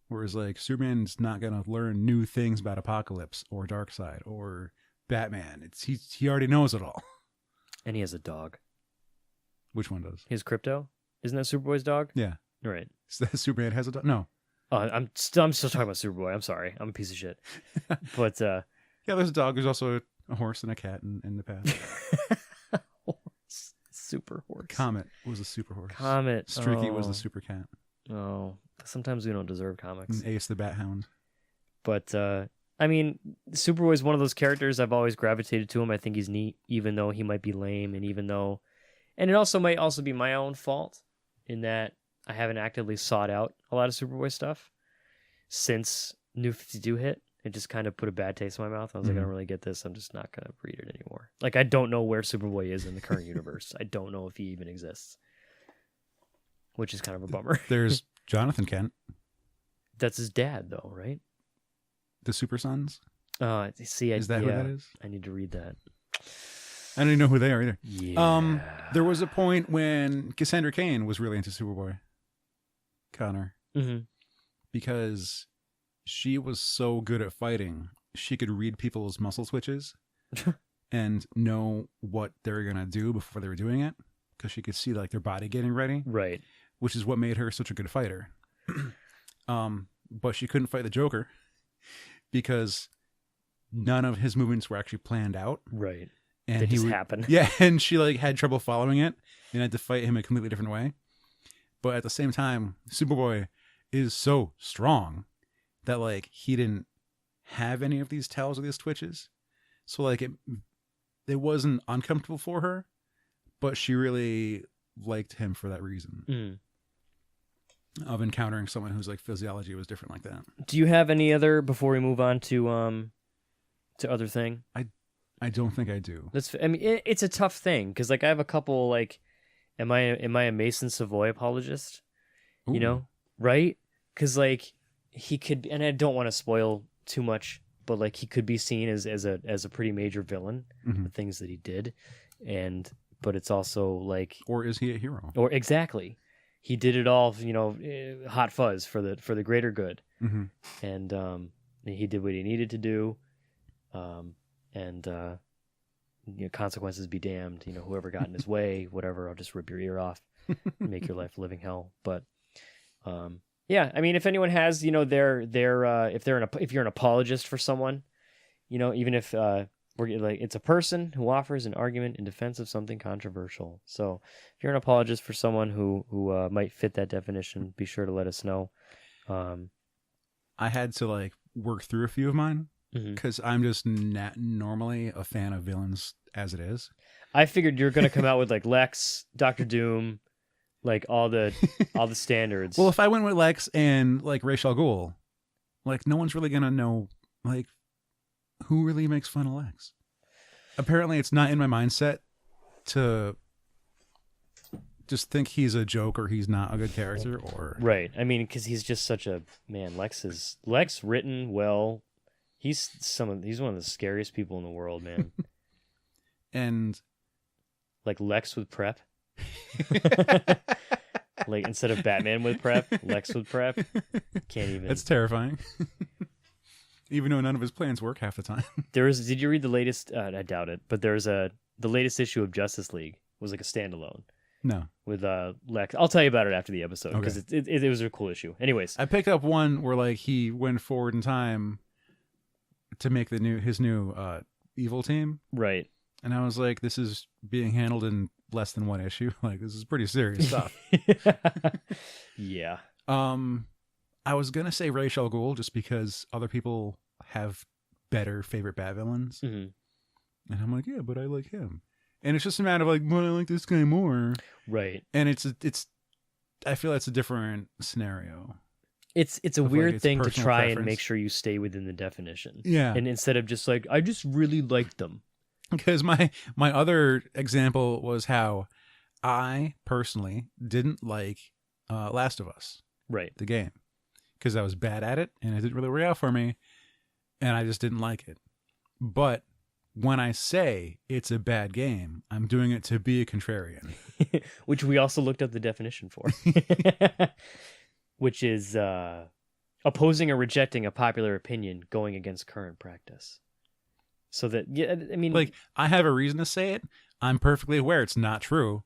S2: Whereas, like, Superman's not going to learn new things about Apocalypse or Darkseid or... Batman. He already knows it all.
S1: And he has a dog.
S2: Which one does?
S1: His Crypto? Isn't that Superboy's dog?
S2: Yeah.
S1: Right.
S2: So Superman has a dog? No.
S1: I'm still talking about Superboy. I'm sorry. I'm a piece of shit. But
S2: yeah, there's a dog. There's also a horse and a cat in the past.
S1: Horse. Super horse.
S2: Comet was a super horse.
S1: Comet.
S2: Streaky was the super cat.
S1: Oh. Sometimes we don't deserve comics.
S2: And Ace the Bat Hound.
S1: But I mean, Superboy is one of those characters I've always gravitated to him. I think he's neat, even though he might be lame, and it also might also be my own fault in that I haven't actively sought out a lot of Superboy stuff since New 52 hit. It just kind of put a bad taste in my mouth. I was like, I don't really get this. I'm just not gonna read it anymore. Like, I don't know where Superboy is in the current universe. I don't know if he even exists, which is kind of a bummer.
S2: There's Jonathan Kent.
S1: That's his dad, though, right?
S2: The Super Sons?
S1: See,
S2: is that who that is?
S1: I need to read that.
S2: I don't even know who they are either.
S1: Yeah.
S2: There was a point when Cassandra Cain was really into Superboy. Connor. Because she was so good at fighting, she could read people's muscle twitches and know what they were going to do before they were doing it. Because she could see, like, their body getting ready.
S1: Right.
S2: Which is what made her such a good fighter. But she couldn't fight the Joker. Because none of his movements were actually planned out.
S1: Right.
S2: And
S1: they just happened.
S2: Yeah, and she, like, had trouble following it and had to fight him a completely different way. But at the same time, Superboy is so strong that, like, he didn't have any of these tells or these twitches. So, like, it wasn't uncomfortable for her, but she really liked him for that reason. Of encountering someone whose, like, physiology was different like that.
S1: Do you have any other before we move on to other thing?
S2: I don't think I do.
S1: It's a tough thing because, like, I have a couple, like, am I a Mason Savoy apologist?
S2: Ooh.
S1: You know, right? Because, like, he could, and I don't want to spoil too much, but, like, he could be seen as a pretty major villain, the things that he did, but it's also like,
S2: or is he a hero?
S1: Or exactly. He did it all, hot fuzz for the greater good, and he did what he needed to do, and consequences be damned. Whoever got in his way, whatever, I'll just rip your ear off, and make your life a living hell. But yeah, I mean, if anyone has, if you're an apologist for someone, even if it's a person who offers an argument in defense of something controversial. So if you're an apologist for someone who might fit that definition, be sure to let us know.
S2: I had to, like, work through a few of mine because I'm just not normally a fan of villains as it is.
S1: I figured you're going to come out with, like, Lex, Dr. Doom, like all the standards.
S2: Well, if I went with Lex and, like, Ra's al Ghul, like, no one's really going to know, like, who really makes fun of Lex? Apparently, it's not in my mindset to just think he's a joke or he's not a good character, or
S1: Right. I mean, because he's just such a man. Lex written well. He's one of the scariest people in the world, man.
S2: and
S1: Like Lex with prep. Like instead of Batman with prep, Lex with prep. Can't even.
S2: That's terrifying. Even though none of his plans work half the time.
S1: Did you read the latest? I doubt it, but the latest issue of Justice League was like a standalone.
S2: No.
S1: With Lex. I'll tell you about it after the episode because
S2: Okay.
S1: it was a cool issue. Anyways,
S2: I picked up one where like he went forward in time to make his new evil team,
S1: right.
S2: and I was like, this is being handled in less than one issue. Like, this is pretty serious stuff.
S1: Yeah.
S2: I was gonna say Ra's al Ghul just because other people have better favorite Bat villains,
S1: Mm-hmm.
S2: and I'm like, yeah, but I like him, and it's just a matter of like, well, I like this guy more,
S1: Right.
S2: and it's I feel that's a different scenario.
S1: It's a
S2: Of,
S1: weird
S2: like, it's
S1: thing to
S2: personal
S1: try and
S2: preference.
S1: make sure you stay within the definition.
S2: Yeah,
S1: And instead of just like, I just really liked them.
S2: because my other example was how I personally didn't like Last of Us,
S1: Right.
S2: the game, because I was bad at it and it didn't really work out for me, and I just didn't like it. But when I say it's a bad game, I'm doing it to be a contrarian.
S1: Which we also looked up the definition for. Which is opposing or rejecting a popular opinion going against current practice. So that, yeah, I mean...
S2: Like, I have a reason to say it. I'm perfectly aware it's not true.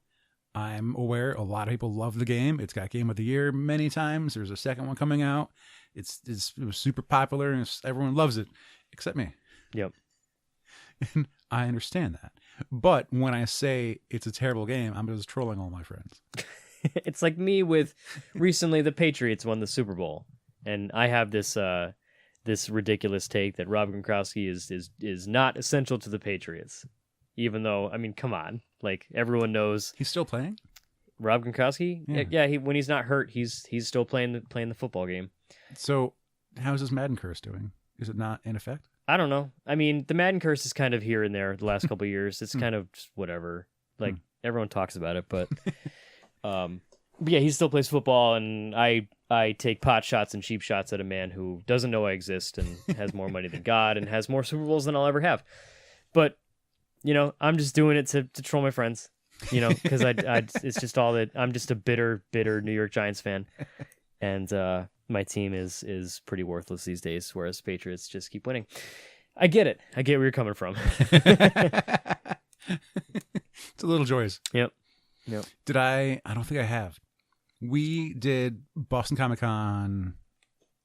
S2: I'm aware a lot of people love the game. It's got Game of the Year many times. There's a second one coming out. It was super popular and everyone loves it, except me.
S1: Yep.
S2: And I understand that. But when I say it's a terrible game, I'm just trolling all my friends.
S1: It's like me with recently the Patriots won the Super Bowl, and I have this this ridiculous take that Rob Gronkowski is not essential to the Patriots, even though, I mean, come on, like everyone knows
S2: He's still playing?
S1: Rob Gronkowski.
S2: Yeah.
S1: When he's not hurt, he's still playing the football game.
S2: So how's his Madden curse doing? Is it not in effect?
S1: I don't know. I mean, the Madden curse is kind of here and there the last couple of years. It's kind of just whatever. Like everyone talks about it, but. But yeah, he still plays football, and I take pot shots and cheap shots at a man who doesn't know I exist and has more money than God and has more Super Bowls than I'll ever have. But, you know, I'm just doing it to troll my friends, you know, because it's just all that I'm just a bitter New York Giants fan, and my team is pretty worthless these days, whereas Patriots just keep winning. I get it. I get where you're coming from.
S2: It's a little joys.
S1: Yep.
S2: Did I don't think I have. We did Boston Comic Con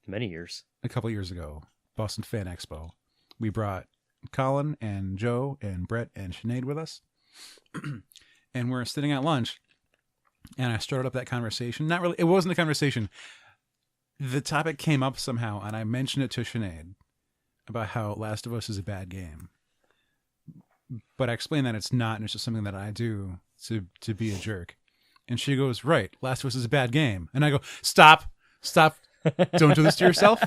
S1: Many years.
S2: a couple years ago, Boston Fan Expo. We brought Colin and Joe and Brett and Sinead with us. And we're sitting at lunch, and I started up that conversation. Not really, it wasn't a conversation. The topic came up somehow, and I mentioned it to Sinead about how Last of Us is a bad game. But I explained that it's not, and it's just something that I do to be a jerk. And she goes, right, Last of Us is a bad game. And I go, stop, don't do this to yourself.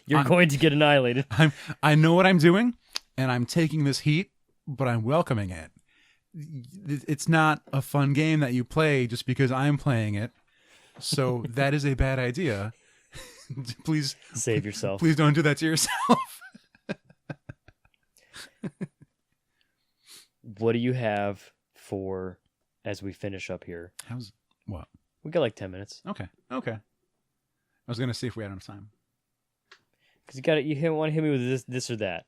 S1: You're going to get annihilated.
S2: I know what I'm doing, and I'm taking this heat, but I'm welcoming it. It's not a fun game that you play just because I'm playing it. So that is a bad idea. Please
S1: Save yourself.
S2: Please don't do that to yourself.
S1: What do you have for as we finish up here?
S2: How's what?
S1: We got like 10 minutes.
S2: Okay. I was gonna see if we had enough time.
S1: Because you want to hit me with this or that,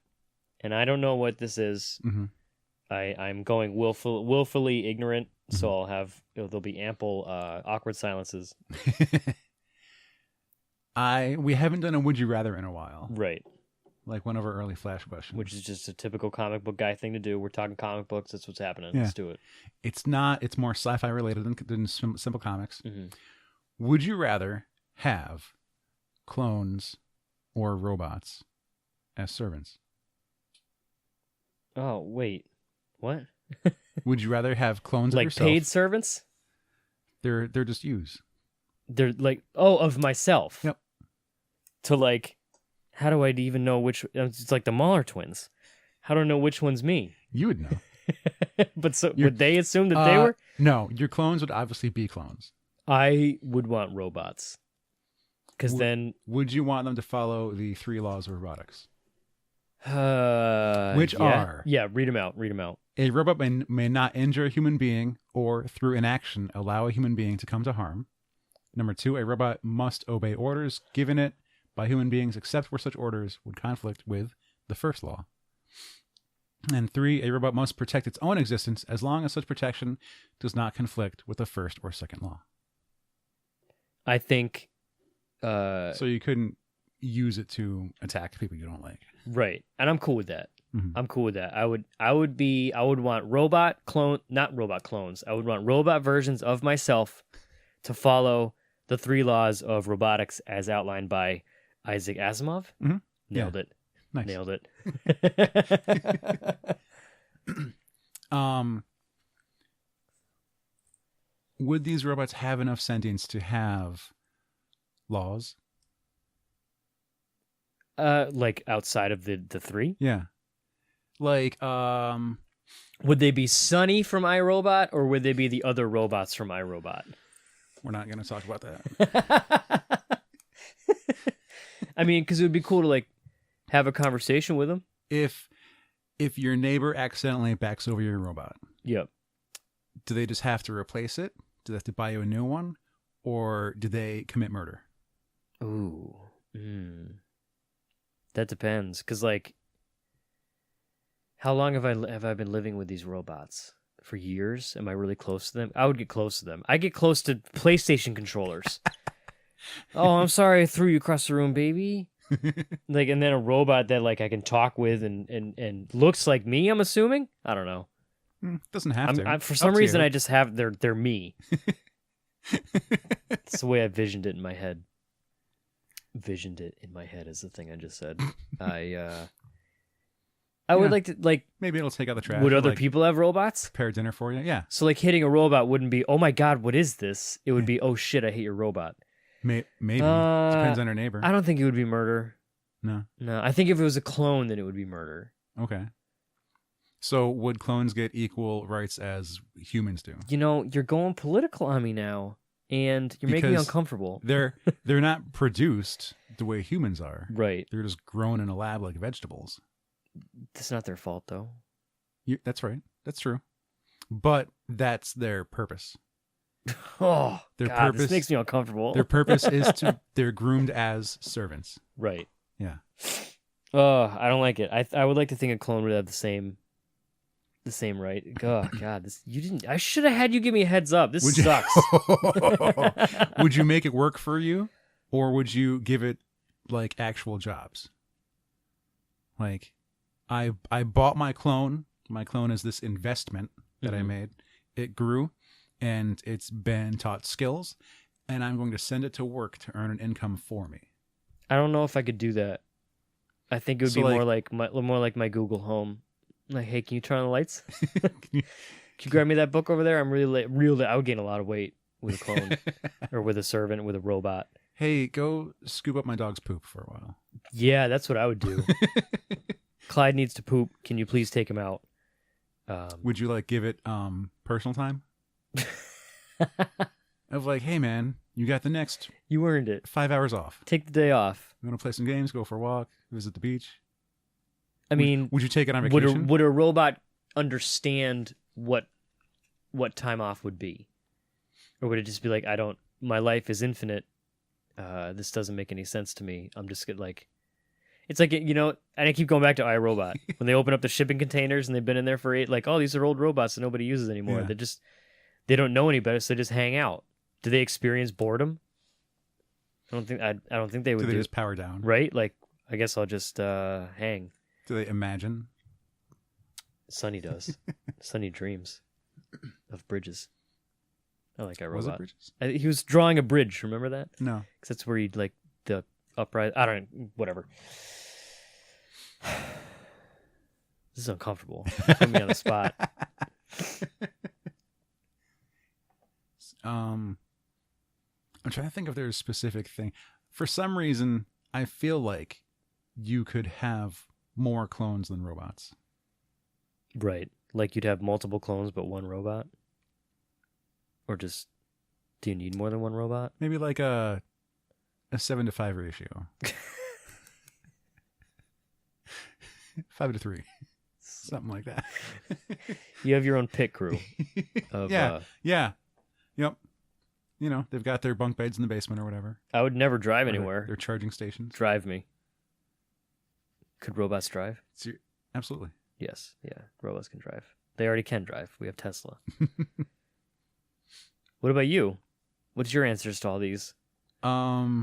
S1: and I don't know what this is.
S2: Mm-hmm.
S1: I'm going willfully ignorant, so there'll be ample awkward silences.
S2: We haven't done a would you rather in a while.
S1: Right.
S2: Like one of our early flash questions.
S1: Which is just a typical comic book guy thing to do. We're talking comic books. That's what's happening.
S2: Yeah.
S1: Let's do it.
S2: It's not. It's more sci-fi related than simple comics.
S1: Mm-hmm.
S2: Would you rather have clones or robots as servants?
S1: Oh, wait. What?
S2: Would you rather have clones of
S1: Like
S2: yourself?
S1: paid servants?
S2: They're just yous.
S1: They're like, of myself.
S2: Yep.
S1: To like, how do I even know which? It's like the Mahler twins. How do I know which one's me?
S2: You would know.
S1: But so
S2: You're-
S1: would they assume that they were?
S2: No, your clones would obviously be clones.
S1: I would want robots. Because then...
S2: Would you want them to follow the 3 laws of robotics? Which
S1: yeah.
S2: are...
S1: Yeah, read them out. Read them out.
S2: A robot may not injure a human being or, through inaction, allow a human being to come to harm. Number 2, a robot must obey orders given it by human beings except where such orders would conflict with the first law. And 3, a robot must protect its own existence as long as such protection does not conflict with the first or second law.
S1: I think...
S2: So you couldn't use it to attack people you don't like.
S1: Right. And I'm cool with that.
S2: Mhm.
S1: I'm cool with that. I would want not robot clones. I would want robot versions of myself to follow the 3 laws of robotics as outlined by Isaac Asimov.
S2: Mhm.
S1: Nailed it.
S2: Nice.
S1: Nailed it.
S2: Would these robots have enough sentience to have laws?
S1: Like outside of the 3?
S2: Yeah. Like,
S1: Would they be Sonny from iRobot, or would they be the other robots from iRobot?
S2: we're not going to talk about that.
S1: I mean, because it would be cool to like have a conversation with them.
S2: If your neighbor accidentally backs over your robot,
S1: Yep.
S2: do they just have to replace it? Do they have to buy you a new one? Or do they commit murder?
S1: Ooh. That depends, because like, how long have I been living with these robots? For years? Am I really close to them? I would get close to them. I get close to PlayStation controllers. Oh, I'm sorry I threw you across the room, baby. Like, and then a robot that like I can talk with and looks like me, I'm assuming? I don't know.
S2: Doesn't have to.
S1: For some
S2: Up to
S1: reason,
S2: you.
S1: I just have they're me. It's the way I visioned it in my head. Visioned it in my head is the thing I just said. I would like to like.
S2: Maybe it'll take out the trash.
S1: Would
S2: or,
S1: other
S2: like,
S1: people have robots?
S2: prepare dinner for you? Yeah.
S1: So like hitting a robot wouldn't be, oh my god, what is this? It would be, oh shit, I hate your robot.
S2: Maybe. Depends on her neighbor.
S1: I don't think it would be murder.
S2: No.
S1: No, I think if it was a clone, then it would be murder.
S2: Okay. So would clones get equal rights as humans do?
S1: You know, you're going political on me now, and you're making me
S2: Because
S1: uncomfortable.
S2: They're not produced the way humans are.
S1: Right.
S2: They're just grown in a lab like vegetables.
S1: That's not their fault, though.
S2: That's right. That's true. But that's their purpose.
S1: Oh,
S2: Their
S1: God,
S2: purpose
S1: this makes me uncomfortable.
S2: Their purpose is they're groomed as servants.
S1: Right.
S2: Yeah.
S1: Oh, I don't like it. I would like to think a clone would have the same right. Oh, God, I should have had you give me a heads up. This sucks.
S2: Would you make it work for you, or would you give it like actual jobs? Like, I bought my clone. My clone is this investment that I made. It grew, and it's been taught skills, and I'm going to send it to work to earn an income for me.
S1: I don't know if I could do that. I think it would be more like my Google Home. Like, hey, can you turn on the lights? Can you grab me that book over there? I'm really late. I would gain a lot of weight with a clone or with a servant, with a robot.
S2: Hey, go scoop up my dog's poop for a while.
S1: Yeah, that's what I would do. Clyde needs to poop. Can you please take him out?
S2: Would you like give it personal time? Of like, hey man, you got the next
S1: You earned it.
S2: 5 hours off.
S1: Take the day off.
S2: You want to play some games, go for a walk, visit the beach?
S1: I mean,
S2: would you take it on vacation?
S1: Would a robot understand what time off would be? Or would it just be like, my life is infinite. This doesn't make any sense to me. I'm just like, it's like, you know, and I keep going back to iRobot. When they open up the shipping containers and they've been in there for 8, like, oh, these are old robots that nobody uses anymore.
S2: Yeah.
S1: They don't know any better, so they just hang out. Do they experience boredom? I don't think they would.
S2: Do they just power down?
S1: Right? Like, I guess I'll just hang.
S2: Do they imagine?
S1: Sonny does. Sonny dreams of bridges. I like iRobot.
S2: Was it bridges?
S1: He was drawing a bridge. Remember that?
S2: No.
S1: Because that's where he'd like the upright. I don't know. Whatever. This is uncomfortable. Put me on the spot.
S2: I'm trying to think if there's a specific thing. For some reason, I feel like you could have more clones than robots.
S1: Right. Like you'd have multiple clones but one robot? Or just, do you need more than one robot?
S2: Maybe like a 7-to-5 ratio. 5-to-3. Something like that.
S1: You have your own pit crew. Of,
S2: yeah. Yep. You know, they've got their bunk beds in the basement or whatever.
S1: I would never drive
S2: Or
S1: anywhere.
S2: their charging stations.
S1: Drive me. Could robots drive?
S2: Absolutely.
S1: Yes. Yeah. Robots can drive. They already can drive. We have Tesla. What about you? What's your answers to all these?
S2: I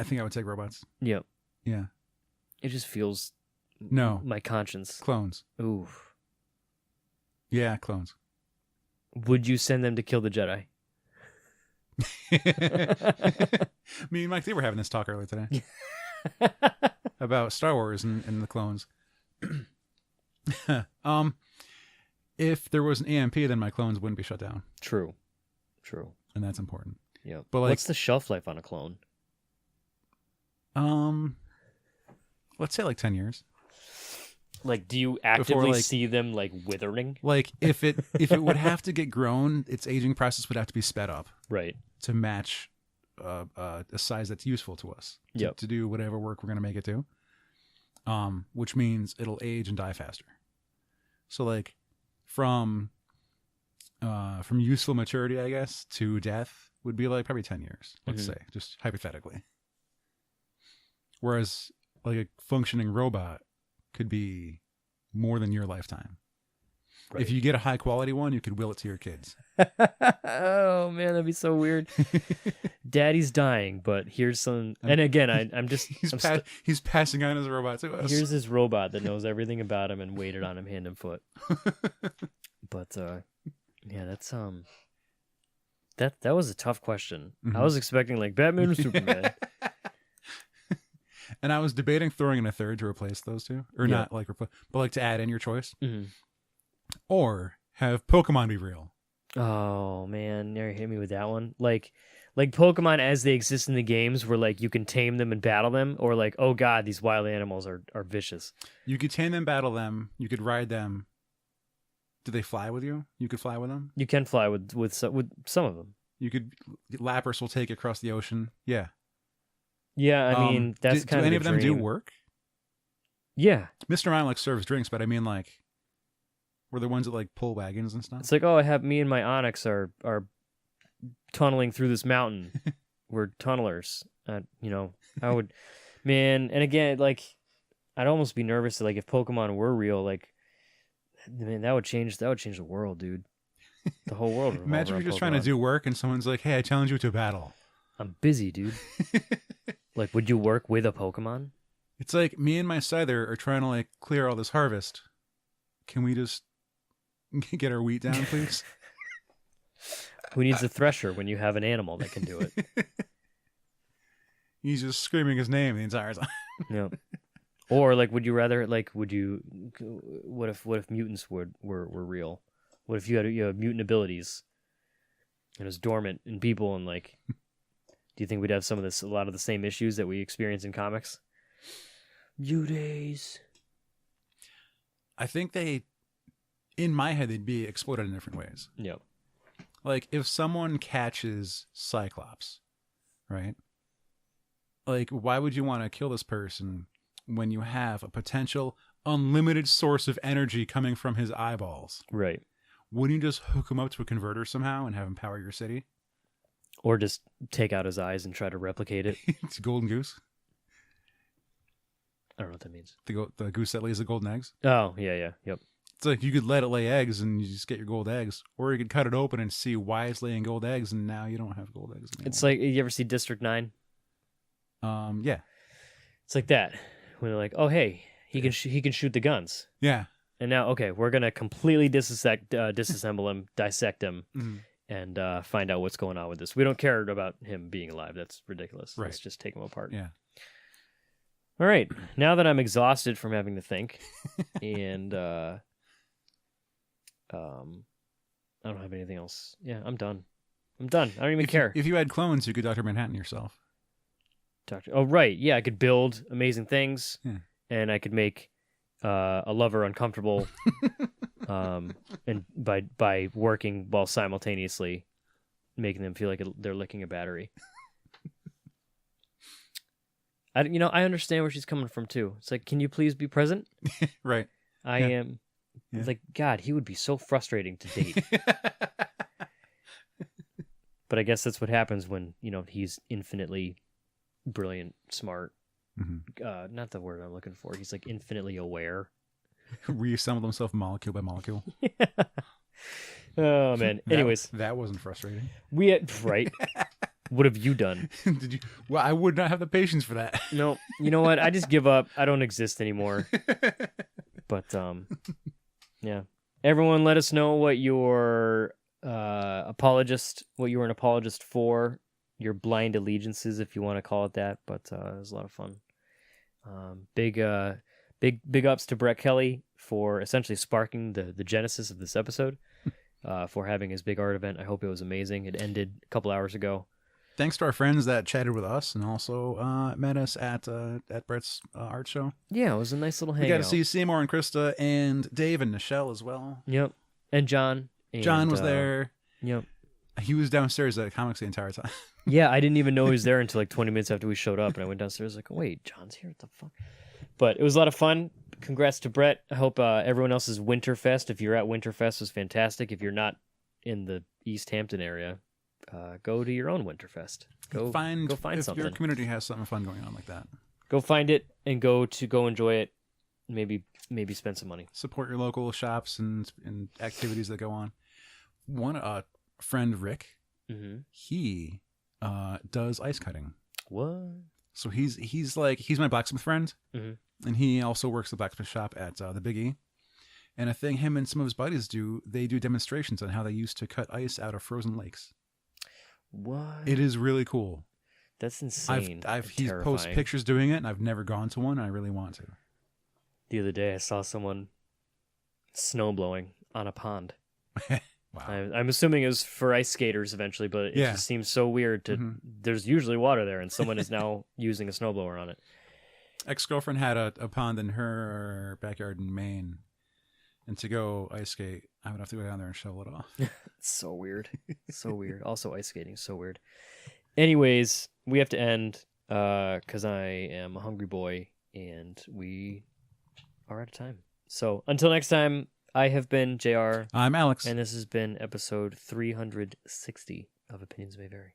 S2: think I would take robots.
S1: Yep.
S2: Yeah.
S1: It just feels...
S2: No.
S1: My conscience.
S2: Clones.
S1: Ooh.
S2: Yeah, clones.
S1: Would you send them to kill the Jedi?
S2: Me and Mike, they were having this talk earlier today. About Star Wars and the clones. If there was an EMP, then my clones wouldn't be shut down.
S1: True.
S2: And that's important.
S1: Yeah.
S2: But like,
S1: what's the shelf life on a clone?
S2: let's say like 10 years.
S1: Like, do you actively
S2: like,
S1: see them like withering?
S2: Like if it would have to get grown, its aging process would have to be sped up.
S1: Right.
S2: To match a size that's useful to us. To do whatever work we're going to make it do. Which means it'll age and die faster. So like from useful maturity, I guess, to death would be like probably 10 years, let's say, just hypothetically. Whereas like a functioning robot could be more than your lifetime. Right. If you get a high quality one, you could will it to your kids.
S1: Oh man, that'd be so weird. Daddy's dying, but here's some. And again, he's
S2: passing on his robot to us.
S1: Here's his robot that knows everything about him and waited on him hand and foot. But yeah, that's that was a tough question. Mm-hmm. I was expecting like Batman or Superman.
S2: And I was debating throwing in a third to replace those two, or not like replace, but like to add in your choice, or have Pokemon be real.
S1: Oh man, never hit me with that one. Like Pokemon as they exist in the games, where like you can tame them and battle them, or like, oh god, these wild animals are vicious.
S2: You could tame them, battle them. You could ride them. Do they fly with you? You could fly with them.
S1: You can fly with some of them.
S2: You could. Lapras will take you across the ocean. Yeah.
S1: Yeah, I mean that's kind of.
S2: Do any
S1: of
S2: them do work?
S1: Yeah,
S2: Mr. Ryan like serves drinks, but I mean like, we're the ones that like pull wagons and stuff.
S1: It's like, oh, I have me and my Onyx are tunneling through this mountain. We're tunnelers. You know, I would, man. And again, like, I'd almost be nervous that like if Pokemon were real, like, man, that would change the world, dude. The whole world.
S2: Imagine if you're just trying to do work and someone's like, "Hey, I challenge you to a battle."
S1: I'm busy, dude. Like, would you work with a Pokemon?
S2: It's like me and my scyther are trying to like clear all this harvest. Can we just get our wheat down, please?
S1: Who needs a thresher when you have an animal that can do it?
S2: He's just screaming his name the entire time.
S1: Yeah. Or like, would you rather like? What if mutants were real? What if you had mutant abilities and it was dormant in people and like? Do you think we'd have a lot of the same issues that we experience in comics? Mutates.
S2: I think in my head, they'd be exploited in different ways.
S1: Yep.
S2: Like if someone catches Cyclops, right? Like, why would you want to kill this person when you have a potential unlimited source of energy coming from his eyeballs?
S1: Right.
S2: Wouldn't you just hook him up to a converter somehow and have him power your city?
S1: Or just take out his eyes and try to replicate it.
S2: It's a golden goose.
S1: I don't know what that means.
S2: The goose that lays the golden eggs.
S1: Oh, yeah. Yep.
S2: It's like you could let it lay eggs and you just get your gold eggs. Or you could cut it open and see why it's laying gold eggs and now you don't have gold eggs anymore.
S1: It's like, you ever see District 9?
S2: Yeah.
S1: It's like that. When they're like, oh, hey, he can shoot the guns.
S2: Yeah.
S1: And now, okay, we're going to completely disassemble him, dissect him. Mm-hmm. And find out what's going on with this. We don't care about him being alive. That's ridiculous.
S2: Right.
S1: Let's just take him apart.
S2: Yeah.
S1: All right. Now that I'm exhausted from having to think, and I don't have anything else. Yeah, I'm done. I don't even care.
S2: If you had clones, you could Dr. Manhattan yourself.
S1: Oh, right. Yeah, I could build amazing things.
S2: Yeah.
S1: and I could make a lover uncomfortable, and by working while simultaneously making them feel like they're licking a battery. I understand where she's coming from too. It's like, can you please be present?
S2: Right.
S1: I
S2: Yeah.
S1: am.
S2: Yeah.
S1: It's like, God, he would be so frustrating to date. But I guess that's what happens when, he's infinitely brilliant, smart.
S2: Mm-hmm.
S1: Not the word I'm looking for. He's like infinitely aware.
S2: Reassembled himself molecule by molecule.
S1: Oh, man. Anyways.
S2: That wasn't frustrating.
S1: Right. What have you done?
S2: Did you? Well, I would not have the patience for that.
S1: No. You know what? I just give up. I don't exist anymore. But, yeah. Everyone let us know what your what you were an apologist for, your blind allegiances, if you want to call it that. But it was a lot of fun. Big ups to Brett Kelly for essentially sparking the genesis of this episode, for having his big art event. I hope it was amazing. It ended a couple hours ago.
S2: Thanks to our friends that chatted with us and also met us at Brett's art show.
S1: Yeah, it was a nice little hangout.
S2: We got to see Seymour and Krista and Dave and Nichelle as well.
S1: Yep. And John.
S2: John was there.
S1: Yep.
S2: He was downstairs at comics the entire time.
S1: Yeah, I didn't even know he was there until like 20 minutes after we showed up, and I went downstairs like, oh, wait, John's here? What the fuck? But it was a lot of fun. Congrats to Brett. I hope everyone else's Winterfest, if you're at Winterfest, was fantastic. If you're not in the East Hampton area, go to your own Winterfest. Go find
S2: if
S1: something.
S2: your community has something fun going on like that.
S1: Go find it and go enjoy it. Maybe spend some money.
S2: Support your local shops and activities that go on. One friend, Rick, he does ice cutting.
S1: What?
S2: So he's my blacksmith friend, and he also works the blacksmith shop at the Big E. And a thing him and some of his buddies do, they do demonstrations on how they used to cut ice out of frozen lakes.
S1: What?
S2: It is really cool.
S1: That's insane.
S2: He posts pictures doing it, and I've never gone to one, and I really want to.
S1: The other day, I saw someone snowblowing on a pond.
S2: Wow.
S1: I'm assuming it was for ice skaters eventually, but it just seems so weird to. There's usually water there, and someone is now using a snowblower on it.
S2: Ex-girlfriend had a pond in her backyard in Maine, and to go ice skate, I would have to go down there and shovel it off.
S1: It's so weird. So weird. Also, ice skating is so weird. Anyways, we have to end because I am a hungry boy, and we are out of time. So until next time, I have been JR.
S2: I'm Alex.
S1: And this has been episode 360 of Opinions May Vary.